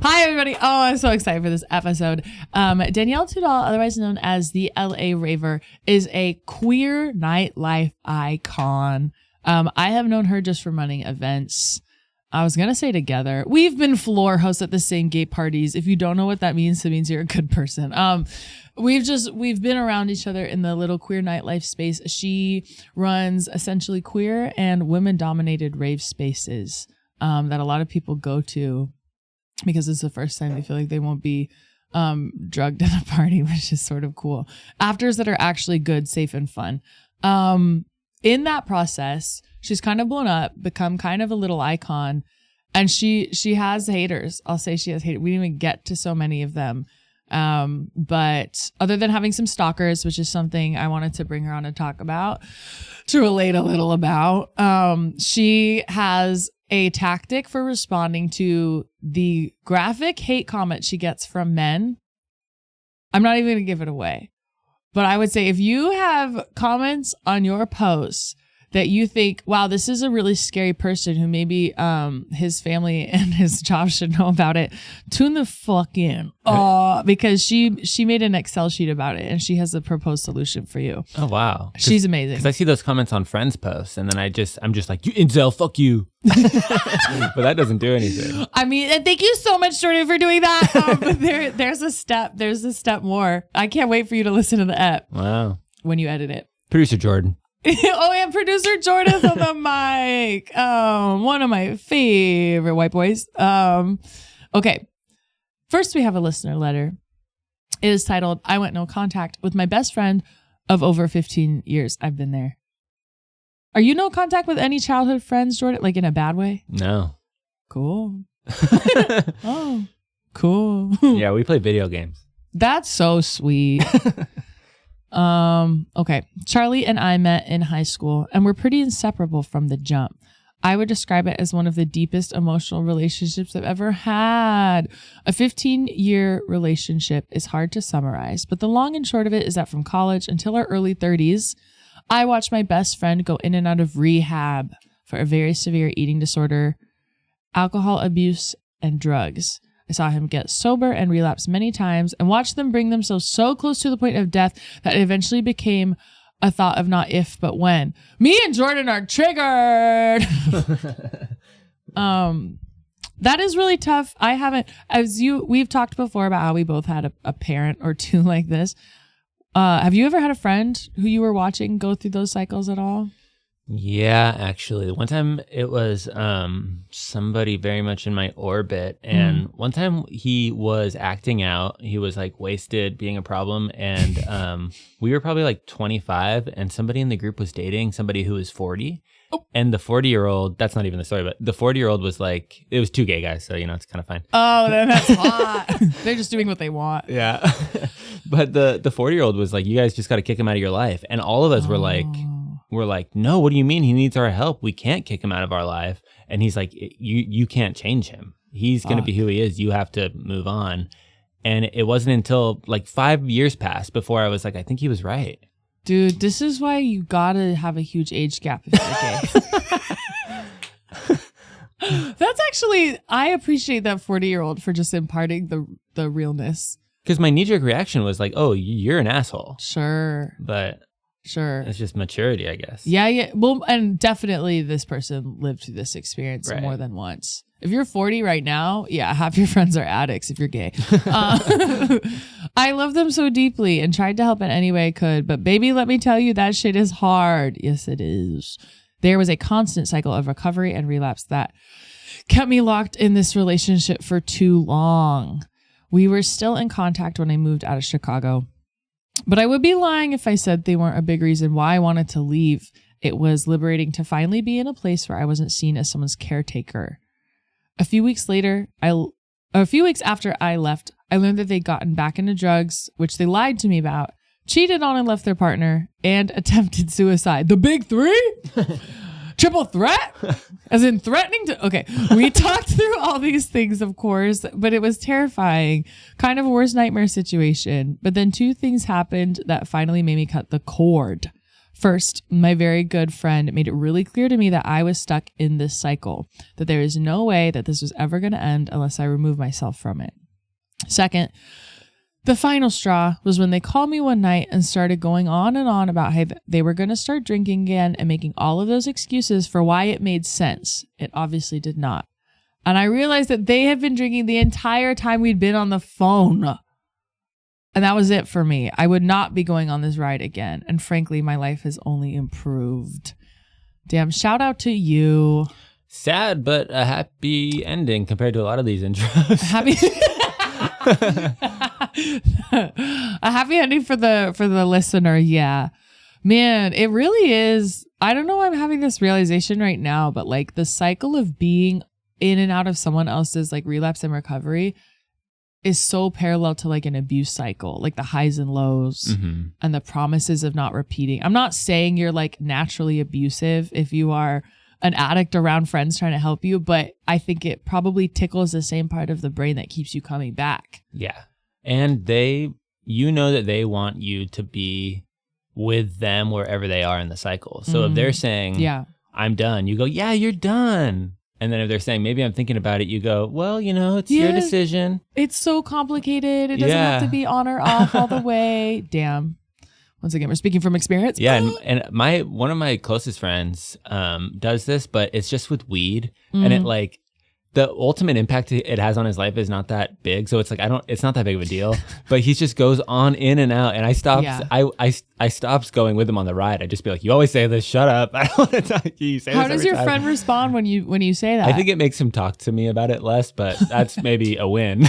Hi, everybody. Oh, I'm so excited for this episode. Danielle Tudahl, otherwise known as the LA Raver, is a queer nightlife icon. I have known her just from running events. I was going to say together. We've been floor hosts at the same gay parties. If you don't know what that means, it means you're a good person. We've been around each other in the little queer nightlife space. She runs essentially queer and women-dominated rave spaces that a lot of people go to because it's the first time they feel like they won't be drugged at a party, which is sort of cool. Afters that are actually good, safe, and fun. In that process, she's kind of blown up, become kind of a little icon, and she has haters. I'll say she has haters. We didn't even get to so many of them. But other than having some stalkers, which is something I wanted to bring her on to talk about, to relate a little about, she has a tactic for responding to the graphic hate comments she gets from men. I'm not even going to give it away, but I would say if you have comments on your posts that you think, wow, this is a really scary person who maybe his family and his job should know about it, tune the fuck in. Because she made an Excel sheet about it and she has a proposed solution for you. Oh, wow. She's amazing. Because I see those comments on friends' posts and then I'm just like, you incel, fuck you. But that doesn't do anything. I mean, and thank you so much, Jordan, for doing that. But there's a step more. I can't wait for you to listen to the ep. Wow. When you edit it. Producer Jordan. Oh, and producer Jordan's on the mic. One of my favorite white boys. Okay. First, we have a listener letter. It is titled, I went no contact with my best friend of over 15 years. I've been there. Are you no contact with any childhood friends, Jordan? Like in a bad way? No. Cool. Oh, cool. Yeah, we play video games. That's so sweet. Okay. Charlie and I met in high school and we're pretty inseparable from the jump. I would describe it as one of the deepest emotional relationships I've ever had. A 15-year relationship is hard to summarize, but the long and short of it is that from college until our early 30s, I watched my best friend go in and out of rehab for a very severe eating disorder, alcohol abuse, and drugs. I saw him get sober and relapse many times and watched them bring themselves so close to the point of death that it eventually became a thought of not if, but when. Me and Jordan are triggered. That is really tough. I haven't, we've talked before about how we both had a parent or two like this. Have you ever had a friend who you were watching go through those cycles at all? Yeah, actually. One time it was somebody very much in my orbit. And one time he was acting out. He was like wasted, being a problem. And we were probably like 25 and somebody in the group was dating somebody who was 40. Oh. And the 40-year-old, that's not even the story, but the 40-year-old was like, it was two gay guys. So, it's kind of fine. Oh, then that's hot. They're just doing what they want. Yeah. But the 40-year-old was like, you guys just got to kick him out of your life. And all of us were like, no, what do you mean? He needs our help. We can't kick him out of our life. And he's like, you can't change him. He's going to be who he is. You have to move on. And it wasn't until like 5 years passed before I was like, I think he was right. Dude, this is why you gotta have a huge age gap if you're gay. That's actually, I appreciate that 40-year-old for just imparting the realness. Because my knee-jerk reaction was like, oh, you're an asshole. Sure. But sure, it's just maturity, I guess. Yeah. Well, and definitely this person lived through this experience more than once. If you're 40 right now, yeah, half your friends are addicts if you're gay. I love them so deeply and tried to help in any way I could. But baby, let me tell you, that shit is hard. Yes, it is. There was a constant cycle of recovery and relapse that kept me locked in this relationship for too long. We were still in contact when I moved out of Chicago. But I would be lying if I said they weren't a big reason why I wanted to leave. It was liberating to finally be in a place where I wasn't seen as someone's caretaker. A few weeks after I left, I learned that they'd gotten back into drugs, which they lied to me about, cheated on and left their partner, and attempted suicide. The big three? Triple threat? As in threatening to... Okay, we talked through all these things, of course, but it was terrifying. Kind of a worst nightmare situation. But then two things happened that finally made me cut the cord. First, my very good friend made it really clear to me that I was stuck in this cycle, that there is no way that this was ever going to end unless I remove myself from it. Second, the final straw was when they called me one night and started going on and on about how they were going to start drinking again and making all of those excuses for why it made sense. It obviously did not. And I realized that they had been drinking the entire time we'd been on the phone. And that was it for me. I would not be going on this ride again. And frankly, my life has only improved. Damn, shout out to you. Sad, but a happy ending compared to a lot of these intros. A happy ending for the listener. Yeah, man, it really is. I don't know why I'm having this realization right now, but like the cycle of being in and out of someone else's like relapse and recovery is so parallel to like an abuse cycle, like the highs and lows and the promises of not repeating. I'm not saying you're like naturally abusive if you are an addict around friends trying to help you, but I think it probably tickles the same part of the brain that keeps you coming back. Yeah. And you know that they want you to be with them wherever they are in the cycle. So if they're saying, yeah, I'm done, you go, yeah, you're done. And then if they're saying, maybe I'm thinking about it, you go, well, it's your decision. It's so complicated. It doesn't have to be on or off all the way. Damn. Once again, we're speaking from experience. Yeah, and one of my closest friends does this, but it's just with weed, and it like the ultimate impact it has on his life is not that big. So it's like it's not that big of a deal. But he just goes on in and out, and I stopped going with him on the ride. I just be like, you always say this. Shut up. I don't want to talk to you. How does your friend respond when you say that? I think it makes him talk to me about it less, but that's maybe a win.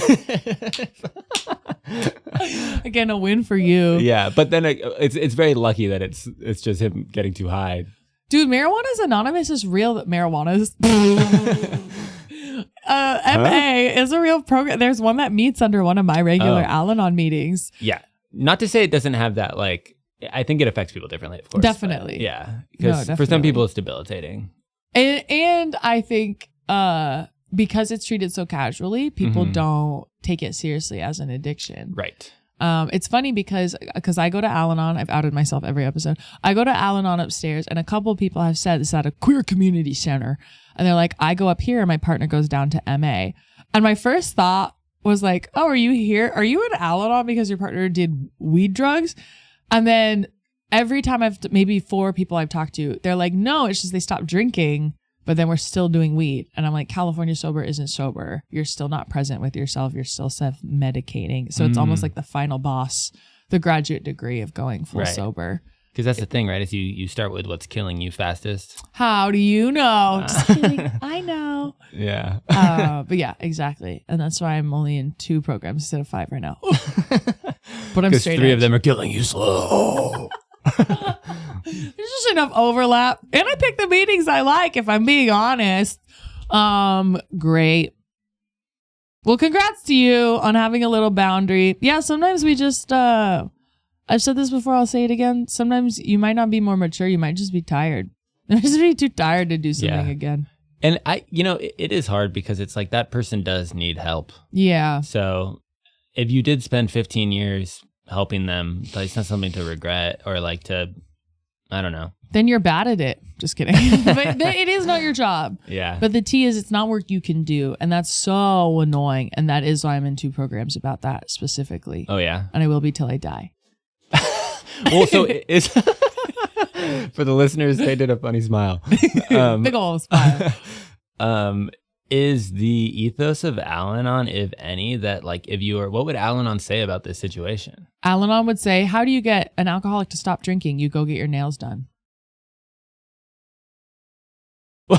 Again, a win for you. Yeah, but then it's very lucky that it's just him getting too high. Dude, Marijuana's Anonymous is real. Marijuana's MA is a real program. There's one that meets under one of my regular Al-Anon meetings. Yeah, not to say it doesn't have that. Like, I think it affects people differently. Of course, definitely. Yeah, because for some people it's debilitating. And I think because it's treated so casually, people don't take it seriously as an addiction. Right. It's funny because I go to Al-Anon. I've outed myself every episode. I go to Al-Anon upstairs, and a couple of people have said this at a queer community center. And they're like, I go up here and my partner goes down to MA. And my first thought was like, oh, are you here? Are you in Al-Anon because your partner did weed drugs? And then every time maybe 4 people I've talked to, they're like, no, it's just they stopped drinking, but then we're still doing weed. And I'm like, California sober isn't sober. You're still not present with yourself. You're still self-medicating. So it's almost like the final boss, the graduate degree of going full sober. Because that's the thing, right? Is you start with what's killing you fastest. How do you know? Just kidding. I know. Yeah. But yeah, exactly. And that's why I'm only in 2 programs instead of 5 right now. But I'm straight 3 of them are killing you slow. There's just enough overlap. And I pick the meetings I like, if I'm being honest. Great. Well, congrats to you on having a little boundary. Yeah, sometimes we just... I've said this before, I'll say it again. Sometimes you might not be more mature, you might just be tired. You might just be too tired to do something again. And it is hard because it's like that person does need help. Yeah. So if you did spend 15 years helping them, like, it's not something to regret or like to, I don't know. Then you're bad at it. Just kidding. But it is not your job. Yeah. But the T is it's not work you can do. And that's so annoying. And that is why I'm in 2 programs about that specifically. Oh, yeah. And I will be till I die. Well, so it's for the listeners, they did a funny smile. Big ol' smile. Is the ethos of Al-Anon, if any, that like if you were, what would Al-Anon say about this situation? Al-Anon would say, how do you get an alcoholic to stop drinking? You go get your nails done. You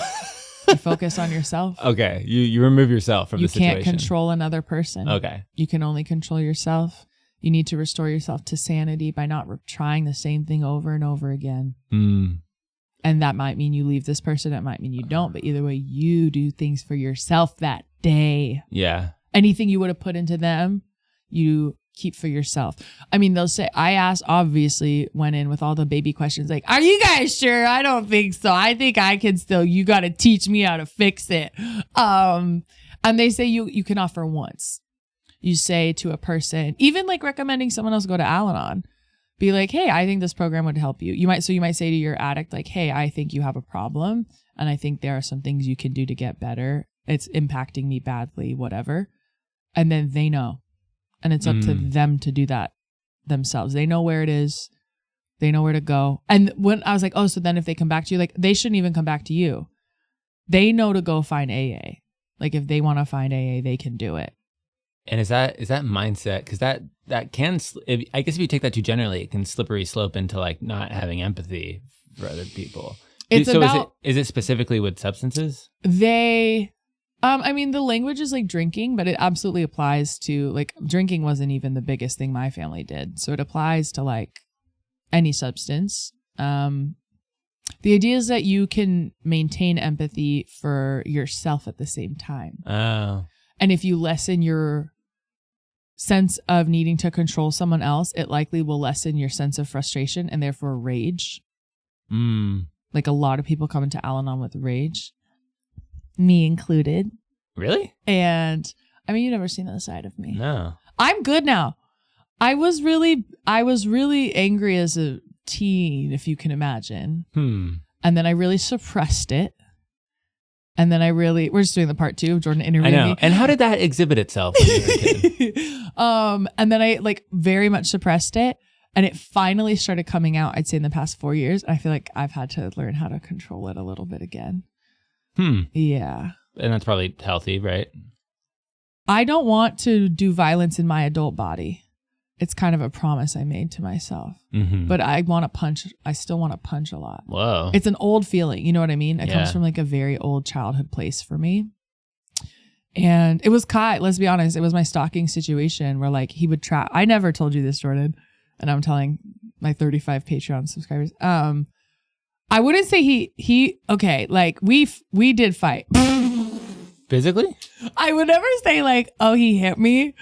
focus on yourself. Okay. You remove yourself from the situation. You can't control another person. Okay. You can only control yourself. You need to restore yourself to sanity by not trying the same thing over and over again. And that might mean you leave this person. It might mean you don't. But either way, you do things for yourself that day. Yeah. Anything you would have put into them, you keep for yourself. I mean, they'll say, obviously went in with all the baby questions like, are you guys sure? I don't think so. I think I can still, you got to teach me how to fix it. And they say you can offer once. You say to a person, even like recommending someone else go to Al-Anon, Be like, hey, I think this program would help you. You might say to your addict, like, hey, I think you have a problem, and I think there are some things you can do to get better. It's impacting me badly, whatever. And then they know. And it's up to them to do that themselves. They know where it is. They know where to go. And when I was like, oh, so then if they come back to you, like, they shouldn't even come back to you. They know to go find AA. Like, if they want to find AA, they can do it. And is that mindset? Because that can, I guess if you take that too generally, it can slippery slope into like not having empathy for other people. Is it specifically with substances? I mean, the language is like drinking, but it absolutely applies to like drinking wasn't even the biggest thing my family did. So it applies to like any substance. The idea is that you can maintain empathy for yourself at the same time. Oh. And if you lessen your sense of needing to control someone else, it likely will lessen your sense of frustration and therefore rage. Like a lot of people come into Al-Anon with rage, me included. Really? And I mean, you've never seen that side of me. No. I'm good now. I was really angry as a teen, if you can imagine. And then I really suppressed it. And then we're just doing the part 2 of Jordan interviewing me. I know. And how did that exhibit itself when you were a kid? And then I like very much suppressed it. And it finally started coming out, I'd say in the past 4 years. I feel like I've had to learn how to control it a little bit again. Yeah. And that's probably healthy, right? I don't want to do violence in my adult body. It's kind of a promise I made to myself. But I still want to punch a lot. Whoa. It's an old feeling. You know what I mean? It comes from like a very old childhood place for me. And it was Kai, let's be honest. It was my stalking situation where like he would trap. I never told you this, Jordan. And I'm telling my 35 Patreon subscribers. I wouldn't say he okay, like we did fight. Physically? I would never say like, oh, he hit me.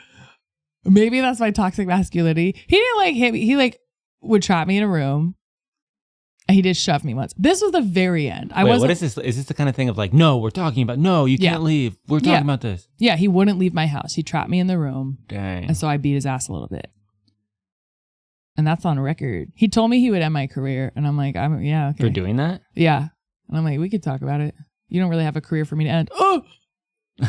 Maybe that's my toxic masculinity. He didn't like hit me. He like would trap me in a room. And he did shove me once. This was the very end. What is this? Is this the kind of thing of like, no, we're talking about, no, you can't leave. We're talking about this. Yeah, he wouldn't leave my house. He trapped me in the room. Dang. And so I beat his ass a little bit. And that's on record. He told me he would end my career. And I'm like, yeah, okay. For doing that? Yeah. And I'm like, we could talk about it. You don't really have a career for me to end. Oh!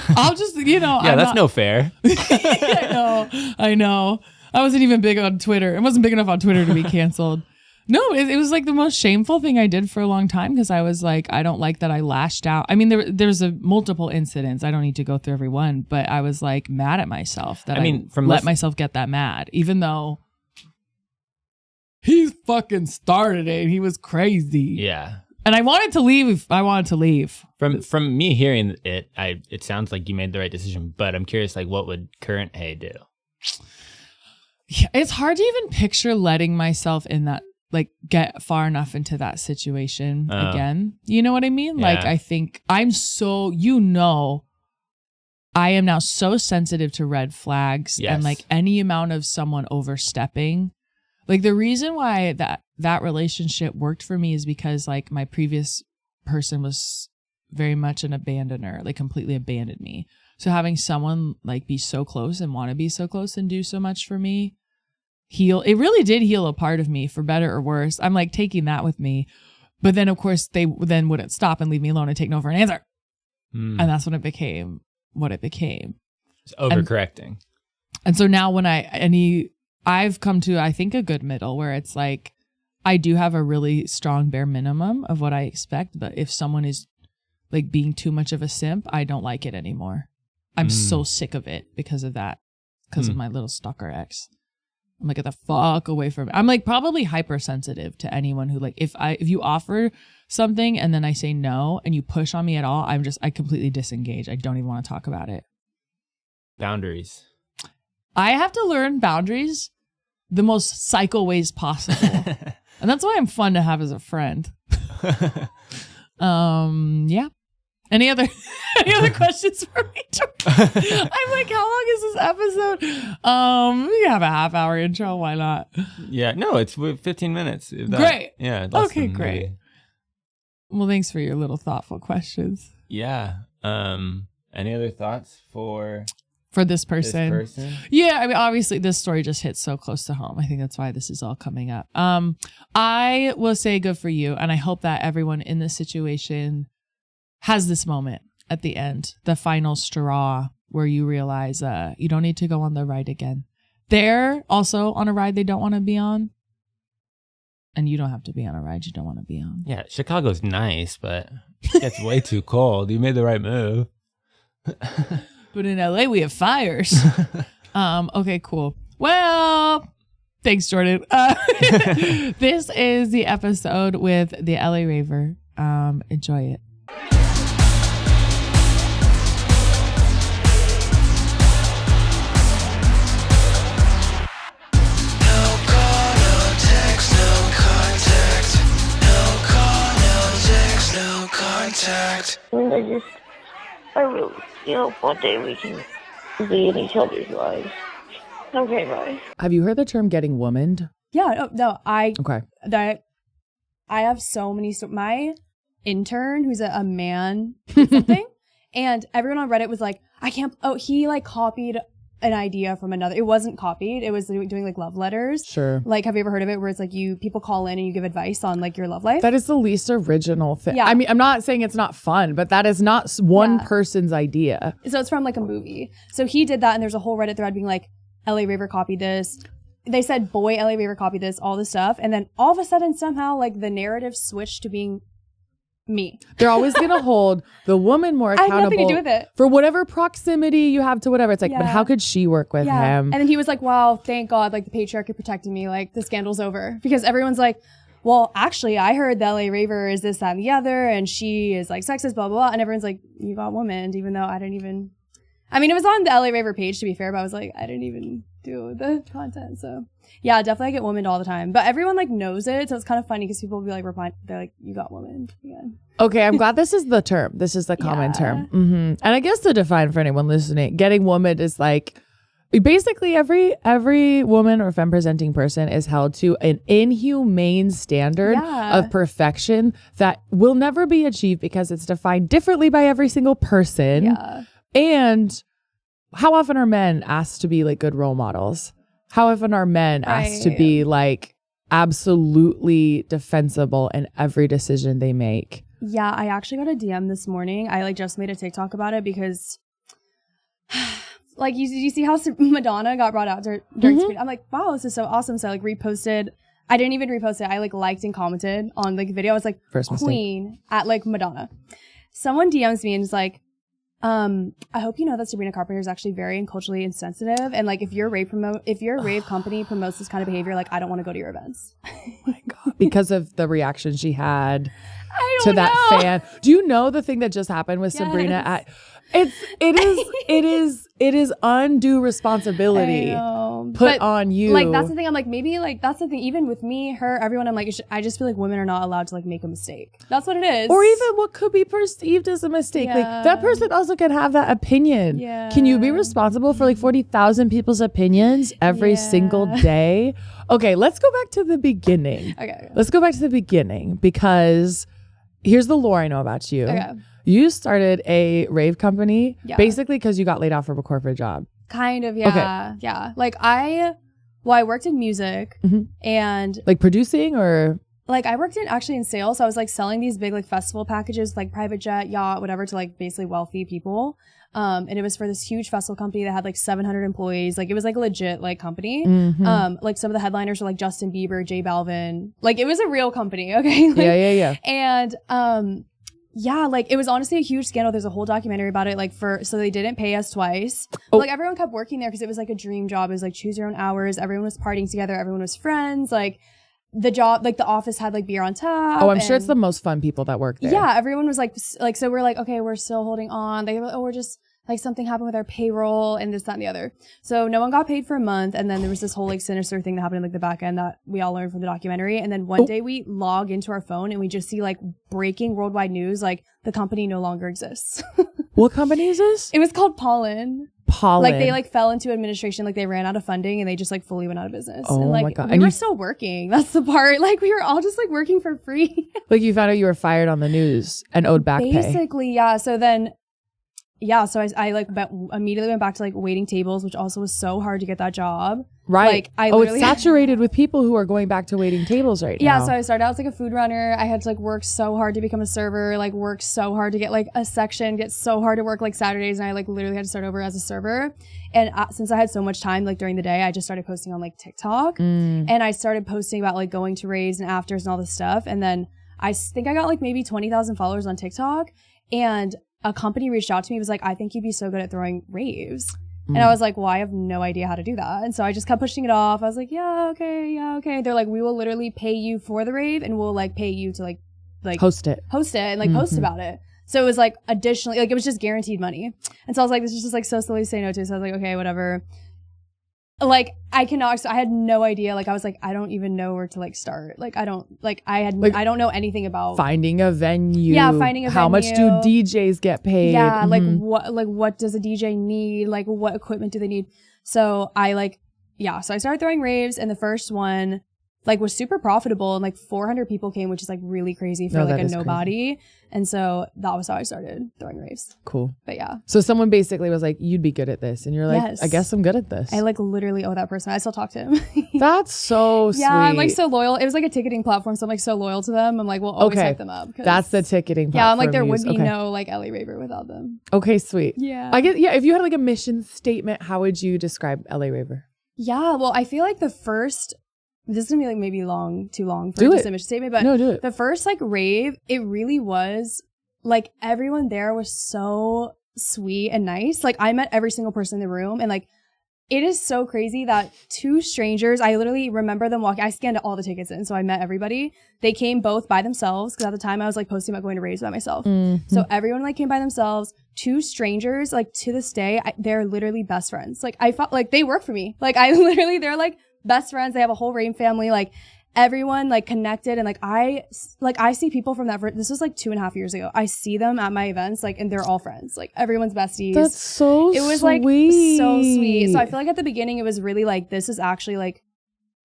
I'll just, yeah, that's no fair. I know. I wasn't even big on Twitter. It wasn't big enough on Twitter to be canceled. No, it was like the most shameful thing I did for a long time because I was like, I don't like that I lashed out. I mean, there's multiple incidents. I don't need to go through every one, but I was like mad at myself that I let myself get that mad, even though he fucking started it. He was crazy. Yeah. And I wanted to leave. From me hearing it, it sounds like you made the right decision, but I'm curious, like, what would current Hay do? Yeah, it's hard to even picture letting myself in that, like, get far enough into that situation again. You know what I mean? Yeah. Like, I think I'm so, I am now so sensitive to red flags and like any amount of someone overstepping. Like the reason why that relationship worked for me is because like my previous person was very much an abandoner, like completely abandoned me. So having someone like be so close and want to be so close and do so much for me, it really did heal a part of me for better or worse. I'm like taking that with me. But then of course they then wouldn't stop and leave me alone and take no for an answer. And that's when it became what it became. It's overcorrecting. And so now when I've come to, I think, a good middle where it's like, I do have a really strong bare minimum of what I expect. But if someone is like being too much of a simp, I don't like it anymore. I'm so sick of it because of that, because of my little stalker ex. I'm like, get the fuck away from it. I'm like probably hypersensitive to anyone who like, if you offer something and then I say no and you push on me at all, I completely disengage. I don't even want to talk about it. Boundaries. I have to learn boundaries the most psycho ways possible. And that's why I'm fun to have as a friend. Yeah. Any other questions for me? I'm like, how long is this episode? We have a half hour intro. Why not? Yeah. No, it's 15 minutes. Great. Yeah. Okay, great. Maybe. Well, thanks for your little thoughtful questions. Yeah. Any other thoughts for for this person. This person? Yeah, I mean, obviously this story just hits so close to home. I think that's why this is all coming up. I will say good for you, and I hope that everyone in this situation has this moment at the end, the final straw where you realize you don't need to go on the ride again. They're also on a ride they don't want to be on, and you don't have to be on a ride you don't want to be on. Yeah, Chicago's nice, but it gets way too cold. You made the right move. But in LA, we have fires. Okay, cool. Well, thanks, Jordan. This is the episode with the LA Raver. Enjoy it. I really hope one day we can be in each other's lives. Okay, bye. Have you heard the term getting womaned? Yeah, no, I have so many. My intern, who's a man, did something, and everyone on Reddit was like, "I can't." Oh, he like copied an idea from another. It wasn't copied. It was doing like love letters. Sure. Like, have you ever heard of it? Where it's like people call in and you give advice on like your love life. That is the least original thing. Yeah. I mean, I'm not saying it's not fun, but that is not one person's idea. So it's from like a movie. So he did that, and there's a whole Reddit thread being like, LA Raver copied this. They said, boy, LA Raver copied this, all this stuff. And then all of a sudden, somehow, like the narrative switched to being me. They're always going to hold the woman more I have accountable nothing to do with it. for whatever proximity you have to whatever. It's like, but how could she work with him? And then he was like, wow, thank God, like the patriarchy protected me. Like the scandal's over. Because everyone's like, well, actually, I heard the LA Raver is this, that, and the other. And she is like sexist, blah, blah, blah. And everyone's like, you got womaned, even though I didn't even... I mean, it was on the LA Raver page, to be fair, but I was like, I didn't even do the content. So yeah, definitely I get womaned all the time, but everyone like knows it. So it's kind of funny because people will be like, they're like, you got womaned again. Okay, I'm glad this is the term. This is the common term. Mm-hmm. And I guess to define for anyone listening, getting womaned is like, basically every woman or femme presenting person is held to an inhumane standard of perfection that will never be achieved because it's defined differently by every single person. Yeah. And how often are men asked to be like good role models? How often are men asked to be like absolutely defensible in every decision they make? Yeah, I actually got a DM this morning. I like just made a TikTok about it because like you see how Madonna got brought out during Speed. I'm like, wow, this is so awesome. So I like reposted. I didn't even repost it. I like liked and commented on like the video. I was like, First Queen at like Madonna. Someone DMs me and is like, I hope you know that Sabrina Carpenter is actually very and culturally insensitive. And like, if your rave company promotes this kind of behavior, like I don't want to go to your events. Oh my God. Because of the reaction she had to that fan. Do you know the thing that just happened with Sabrina? It is undue responsibility put on you. Like that's the thing. I'm like, maybe like that's the thing. Even with me, her, everyone, I'm like, I just feel like women are not allowed to like make a mistake. That's what it is. Or even what could be perceived as a mistake. Like that person also can have that opinion. Yeah. Can you be responsible for like 40,000 people's opinions every single day? Okay, let's go back to the beginning. Okay. Let's go back to the beginning because here's the lore I know about you. Okay. You started a rave company basically because you got laid off from a corporate job. Kind of, yeah. Okay. Yeah. Like I worked in music and like producing or like I worked in sales. So I was like selling these big like festival packages, like private jet, yacht, whatever to like basically wealthy people. And it was for this huge festival company that had like 700 employees. Like it was like a legit like company. Like some of the headliners were like Justin Bieber, J Balvin. Like it was a real company. Okay. Like, yeah. And, yeah, like it was honestly a huge scandal. There's a whole documentary about it. Like so they didn't pay us twice. But, like everyone kept working there because it was like a dream job. It was like choose your own hours. Everyone was partying together. Everyone was friends. Like the job, like the office had like beer on tap. Oh, I'm sure it's the most fun people that work there. Yeah, everyone was like, so we're like, okay, we're still holding on. They were like, oh, we're just like something happened with our payroll and this, that, and the other. So no one got paid for a month. And then there was this whole like sinister thing that happened in like the back end that we all learned from the documentary. And then one day we log into our phone and we just see like breaking worldwide news, like the company no longer exists. What company is this? It was called Pollen. Pollen. Like they like fell into administration, like they ran out of funding and they just like fully went out of business. Oh and, like, my God. We were still working. That's the part. Like we were all just like working for free. Like you found out you were fired on the news and owed back pay. Basically, yeah. So then yeah, so I like immediately went back to like waiting tables, which also was so hard to get that job. Right. Like I it's literally saturated with people who are going back to waiting tables right now. Yeah, so I started out as like a food runner. I had to like work so hard to become a server, like work so hard to get like a section, get so hard to work like Saturdays, and I like literally had to start over as a server. And since I had so much time like during the day, I just started posting on like TikTok, and I started posting about like going to raves and afters and all this stuff. And then I think I got like maybe 20,000 followers on TikTok, and a company reached out to me, was like, I think you'd be so good at throwing raves. And I was like, well, I have no idea how to do that. And so I just kept pushing it off. I was like, yeah, okay. They're like, we will literally pay you for the rave, and we'll like pay you to like host it and like post about it. So it was like additionally, like it was just guaranteed money. And so I was like, this is just like so silly to say no to. So I was like, okay, whatever. Like I had no idea. Like I was like, I don't even know where to like start. Like I don't know anything about finding a venue. Yeah, finding a how venue. much do DJs get paid? Yeah, like what does a DJ need? Like what equipment do they need? So I started throwing raves, and the first one like was super profitable, and like 400 people came, which is like really crazy for like a nobody. Crazy. And so that was how I started throwing raves. Cool. But yeah. So someone basically was like, you'd be good at this. And you're like, yes. I guess I'm good at this. I like literally owe that person. I still talk to him. That's so sweet. Yeah, I'm like so loyal. It was like a ticketing platform, so I'm like so loyal to them. I'm like, we'll always hype them up. That's the ticketing platform. Yeah, I'm like, there would be no like LA Raver without them. Okay, sweet. Yeah. I guess, yeah, if you had like a mission statement, how would you describe LA Raver? Yeah, well, I feel like this is gonna be like maybe too long for just a mission statement, but no, do it. The first like rave, it really was like everyone there was so sweet and nice. Like I met every single person in the room, and like it is so crazy that two strangers, I literally remember them walking. I scanned all the tickets in, so I met everybody. They came both by themselves, because at the time I was like posting about going to raves by myself. So everyone like came by themselves. Two strangers, like to this day, they're literally best friends. Like I felt like they work for me. Like they're like best friends. They have a whole rave family. Like everyone like connected, and like I see people from this was like 2.5 years ago. I see them at my events, like, and they're all friends. Like everyone's besties. That's so sweet. It was like so sweet. So I feel like at the beginning it was really like, this is actually like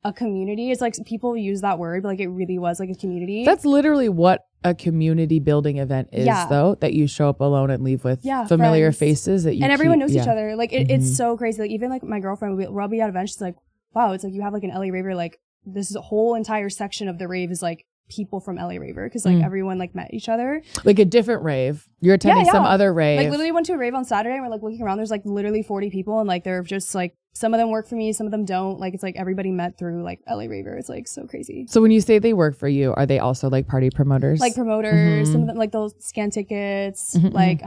a community. It's like people use that word, but like it really was like a community. That's literally what a community building event is, though, that you show up alone and leave with familiar faces that you and everyone knows each other. Like it's so crazy. Like even like my girlfriend, we'll be at events. She's like, wow, it's like you have like an LA Raver, like this is a whole entire section of the rave is like people from LA Raver, because like everyone like met each other. Like a different rave. You're attending some other rave. Like literally went to a rave on Saturday, and we're like looking around, there's like literally 40 people, and like they're just like, some of them work for me, some of them don't. Like it's like everybody met through like LA Raver. It's like so crazy. So when you say they work for you, are they also like party promoters? Like promoters, some of them like they'll scan tickets, like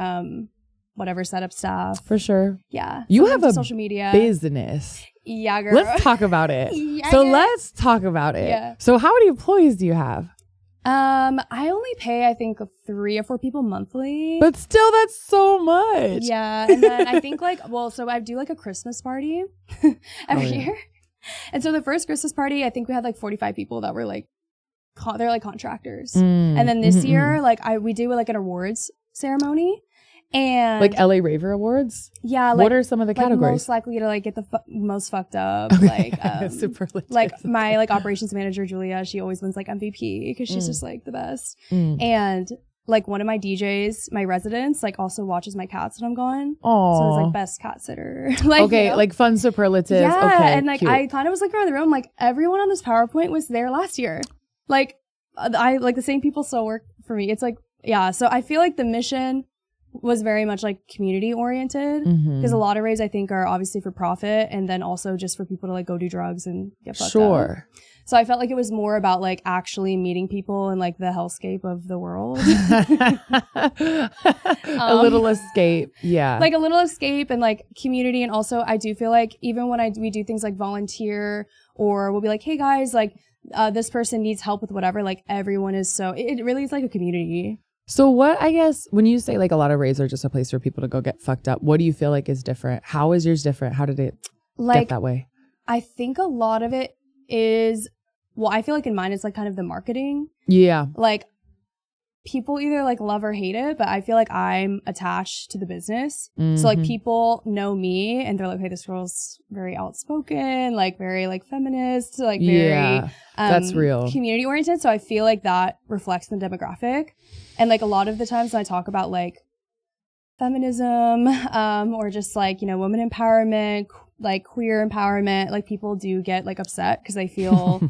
whatever, setup staff. For sure. Yeah. You have a social media business. Yeah, girl. Let's talk about it. Let's talk about it. Yeah. So how many employees do you have? I only pay, I think, 3 or 4 people monthly. But still, that's so much. Yeah. And then I think so I do like a Christmas party every year. And so the first Christmas party, I think we had like 45 people that were like, they're like contractors. And then this year, we do like an awards ceremony. And like LA Raver Awards? Yeah. What are some of the categories? Most likely to like get the most fucked up. Like, Superlative. Like my like operations manager, Julia, she always wins like MVP because she's just like the best. And like one of my DJs, my residents, like also watches my cats when I'm gone. Oh. So it's like best cat sitter. Like, okay. You know? Like fun superlatives. Yeah. Okay, and like cute. I kind of was looking around the room, like everyone on this PowerPoint was there last year. Like I like the same people still work for me. It's like, yeah. So I feel like the mission was very much like community oriented, because a lot of raves I think are obviously for profit, and then also just for people to like go do drugs and get fucked up. So I felt like it was more about like actually meeting people in like the hellscape of the world. A little escape. Yeah. Like a little escape and like community. And also I do feel like even when we do things like volunteer, or we'll be like, hey guys, like this person needs help with whatever, like everyone is it really is like a community. So what, I guess, when you say like a lot of raves are just a place for people to go get fucked up, what do you feel like is different? How is yours different? How did it get that way? I think a lot of it is, I feel like in mine it's like kind of the marketing. Yeah. Like people either like love or hate it, but I feel like I'm attached to the business. So like people know me and they're like, hey, this girl's very outspoken, like very like feminist, like very that's real, community oriented. So I feel like that reflects the demographic. And like a lot of the times when I talk about like feminism, or just like, you know, women empowerment, like queer empowerment, like people do get like upset because they feel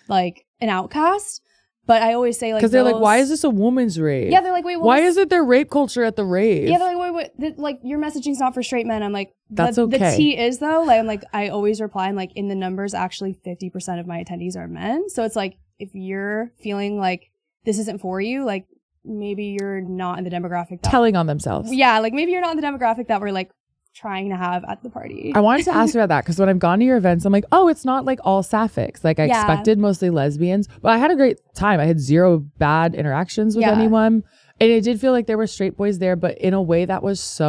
like an outcast. But I always say, like, because they're like, why is this a woman's rave? Yeah, they're like, wait, well, why isn't there rape culture at the rave? Yeah, they're like, wait, like, your messaging's not for straight men. I'm like, that's okay. The tea is, though, like, I'm like, I always reply, I'm like, in the numbers, actually 50% of my attendees are men. So it's like, if you're feeling like this isn't for you, like, maybe you're not in the demographic telling on themselves. Yeah, like, maybe you're not in the demographic that we're like trying to have at the party. I wanted to ask you about that because when I've gone to your events, I'm like, oh, it's not like all sapphics. Like I expected mostly lesbians, but I had a great time. I had zero bad interactions with anyone. And it did feel like there were straight boys there, but in a way that was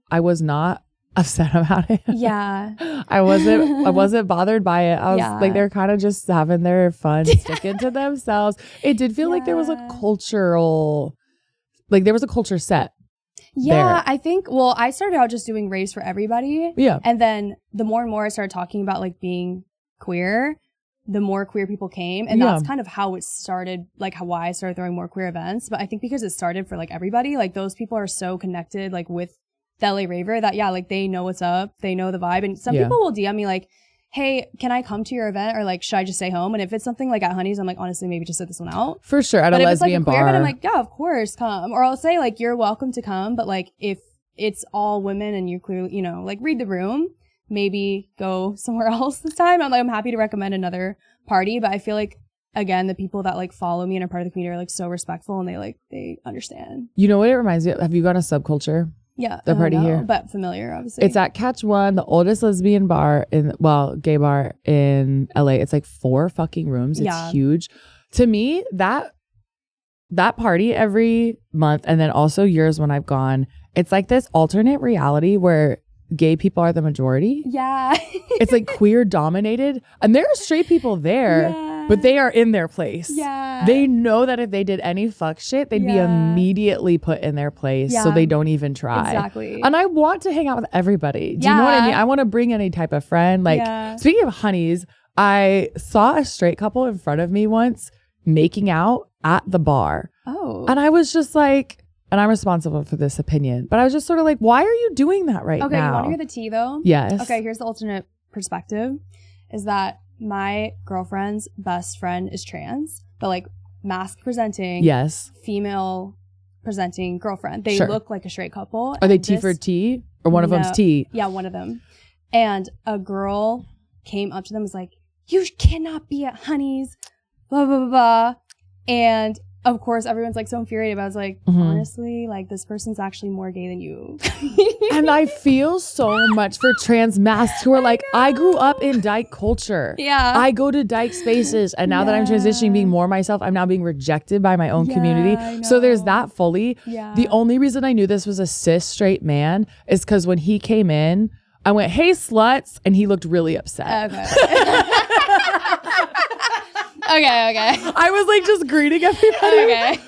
I was not upset about it. Yeah. I wasn't bothered by it. I was like, they're kind of just having their fun, sticking to themselves. It did feel like there was a cultural, like there was a culture set. Yeah, there. I think, well, I started out just doing raves for everybody. Yeah. And then the more and more I started talking about like being queer, the more queer people came. And that's kind of how it started, like why I started throwing more queer events. But I think because it started for like everybody, like those people are so connected like with the LA Raver that, like they know what's up. They know the vibe. And some people will DM me like, hey, can I come to your event? Or like, should I just stay home? And if it's something like at Honey's, I'm like, honestly, maybe just sit this one out. For sure. At a lesbian bar. Event, I'm like, yeah, of course, come. Or I'll say like, you're welcome to come. But like, if it's all women and you clearly, you know, like read the room, maybe go somewhere else this time. I'm happy to recommend another party. But I feel like, again, the people that like follow me and are part of the community are like so respectful and they understand. You know what it reminds me of? Have you gone to Subculture? Yeah. The party here. But familiar, obviously. It's at Catch One, the oldest lesbian bar gay bar in LA. It's like 4 fucking rooms. It's huge. To me, that party every month, and then also years when I've gone, it's like this alternate reality where gay people are the majority. Yeah. It's like queer dominated. And there are straight people there, but they are in their place. Yeah. They know that if they did any fuck shit, they'd be immediately put in their place. So they don't even try. Exactly. And I want to hang out with everybody. Do you know what I mean? I want to bring any type of friend. Like speaking of honeys, I saw a straight couple in front of me once making out at the bar. Oh. And I was just like, and I'm responsible for this opinion, but I was just sort of like, why are you doing that now? Okay, you want to hear the tea though? Yes. Okay, here's the alternate perspective, is that my girlfriend's best friend is trans, but like mask presenting, female presenting girlfriend. They look like a straight couple. Are they T for T? Or one of them's T? Yeah, one of them. And a girl came up to them and was like, you cannot be at Honey's, blah, blah, blah, blah. And of course, everyone's like so infuriated. But I was like, honestly, like this person's actually more gay than you. And I feel so much for trans masks who are like, I grew up in dyke culture. Yeah. I go to dyke spaces. And now that I'm transitioning, being more myself, I'm now being rejected by my own community. So there's that fully. Yeah. The only reason I knew this was a cis straight man is because when he came in, I went, hey, sluts. And he looked really upset. Okay. I was like just greeting everybody. Okay.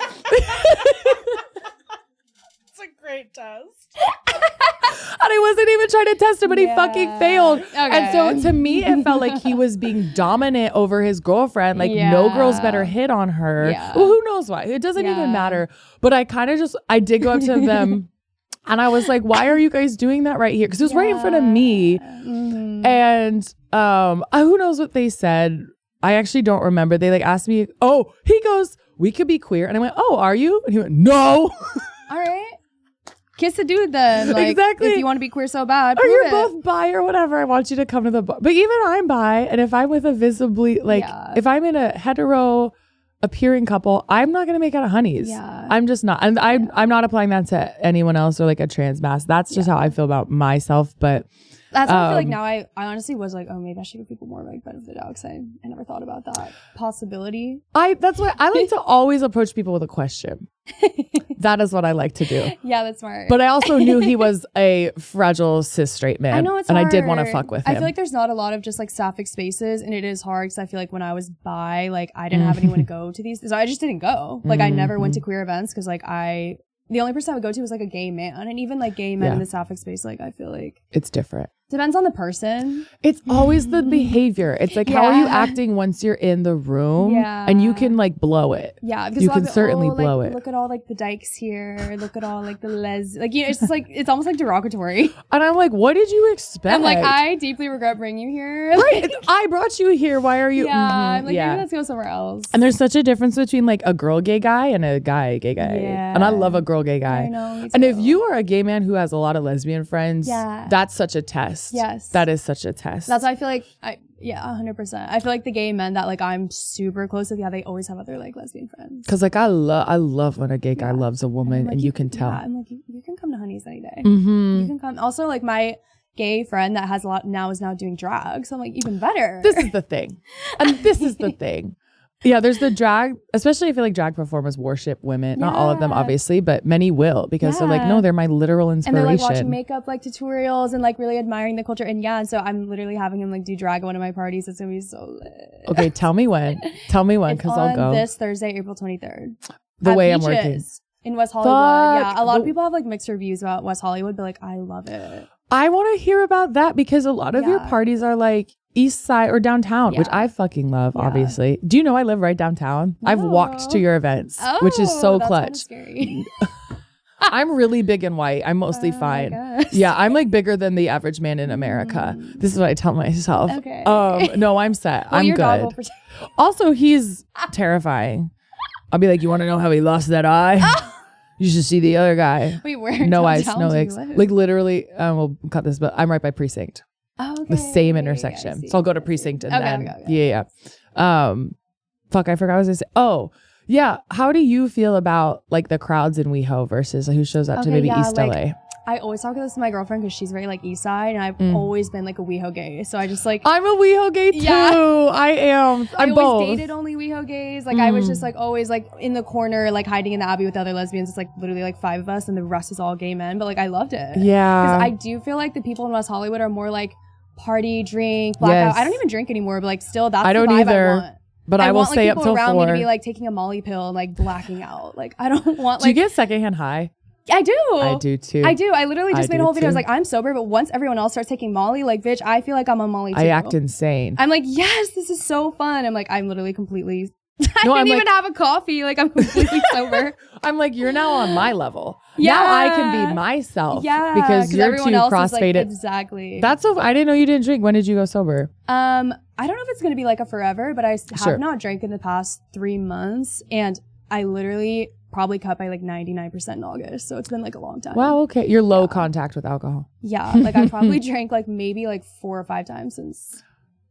It's a great test. And I wasn't even trying to test him, but he fucking failed. Okay. And so to me, it felt like he was being dominant over his girlfriend. Like no girls better hit on her. Yeah. Well, who knows why? It doesn't even matter. But I kind of I did go up to them and I was like, why are you guys doing that right here? Because it was right in front of me. Mm-hmm. And who knows what they said. I actually don't remember. They like asked me, he goes, we could be queer. And I went, oh, are you? And he went, no. All right. Kiss the dude then. Like, exactly. If you want to be queer so bad, or you're both bi or whatever, I want you to come to the bar. But even I'm bi. And if I'm with a visibly, like, if I'm in a hetero appearing couple, I'm not going to make out of Honey's. Yeah. I'm just not. And I'm not applying that to anyone else or like a trans mask. That's just how I feel about myself. But that's what I feel like now. I honestly was like, oh, maybe I should give people more like benefit of the doubt because I never thought about that possibility. That's why I like to always approach people with a question. That is what I like to do. Yeah, that's smart. But I also knew he was a fragile cis straight man. I know it's and hard. I did want to fuck with him. I feel like there's not a lot of just like sapphic spaces, and it is hard because I feel like when I was bi, like I didn't have anyone to go to these, so I just didn't go. Like I never went to queer events because like the only person I would go to was like a gay man, and even like gay men in the sapphic space, like I feel like it's different. Depends on the person. It's always the behavior. It's like, how are you acting once you're in the room? Yeah. And you can like blow it. Yeah. Because you can certainly blow like, it. Look at all like the dykes here. Look at all like the like, you know, it's just like, it's almost like derogatory. And I'm like, what did you expect? I'm like, I deeply regret bringing you here. Right. I brought you here. Why are you? Yeah. I'm like, maybe let's go somewhere else. And there's such a difference between like a girl gay guy and a guy gay guy. Yeah. And I love a girl gay guy. I know. Me too. And if you are a gay man who has a lot of lesbian friends, that's such a test. Yes. That is such a test. That's why I feel like 100%. I feel like the gay men that like I'm super close with, they always have other like lesbian friends. Cause like I love when a gay guy loves a woman and you can tell. Yeah, I'm like, you can come to Honey's any day. Mm-hmm. You can come. Also, like my gay friend that has a lot now is now doing drag. So I'm like, even better. This is the thing. And this is the thing. Yeah, there's the drag, especially I feel like drag performers worship women. Not all of them, obviously, but many will because they're like, no, they're my literal inspiration. And they're like watching makeup like tutorials and like really admiring the culture. And so I'm literally having him like do drag at one of my parties. It's gonna be so lit. Okay, tell me when. Because I'll go. This Thursday, April 23rd. The way Beaches, I'm working. In West Hollywood. Yeah, a lot of people have like mixed reviews about West Hollywood, but like I love it. I want to hear about that because a lot of your parties are like east side or downtown, which I fucking love, obviously. Do you know I live right downtown? No. I've walked to your events, which is so clutch. Scary. I'm really big and white. I'm mostly fine. Yeah, I'm like bigger than the average man in America. This is what I tell myself. Okay. No, I'm set. Well, I'm your dog good. will protect- Also, he's terrifying. I'll be like, you want to know how he lost that eye? You should see the other guy. Wait, where? No eyes, no legs. Like literally, we'll cut this, but I'm right by Precinct. Okay. The same intersection. So I'll go to Precinct and then yeah. Fuck, I forgot what I was gonna say. Oh, yeah. How do you feel about like the crowds in WeHo versus who shows up to maybe East LA? I always talk about this to my girlfriend because she's very like East Side, and I've always been like a WeHo gay. So I just like I'm a WeHo gay too. Yeah. I am. I always both. dated only WeHo gays. Like I was just like always like in the corner, like hiding in the Abbey with other lesbians. It's like literally like 5 of us, and the rest is all gay men. But like I loved it. Yeah. Because I do feel like the people in West Hollywood are more like party, drink, blackout. I don't even drink anymore, but like still that's the vibe I want. But I will stay up till 4. I want like people around me to be like taking a Molly pill and like blacking out. Like I don't want like. Do you get secondhand high? I do. I do too. I do. I literally just made a whole video. I was like, I'm sober, but once everyone else starts taking Molly, like, bitch, I feel like I'm on Molly too. I act insane. I'm like, yes, this is so fun. I'm like, I'm literally completely. I didn't even have a coffee. Like I'm completely sober. I'm like, you're now on my level. Yeah. Now I can be myself. Yeah. Because you're too crossfaded. Like, exactly. That's so. I didn't know you didn't drink. When did you go sober? I don't know if it's gonna be like a forever, but I have not drank in the past 3 months, and I literally probably cut by like 99% in August. So it's been like a long time. Wow. Okay. You're low contact with alcohol. Yeah. Like I probably drank like maybe like 4 or 5 times since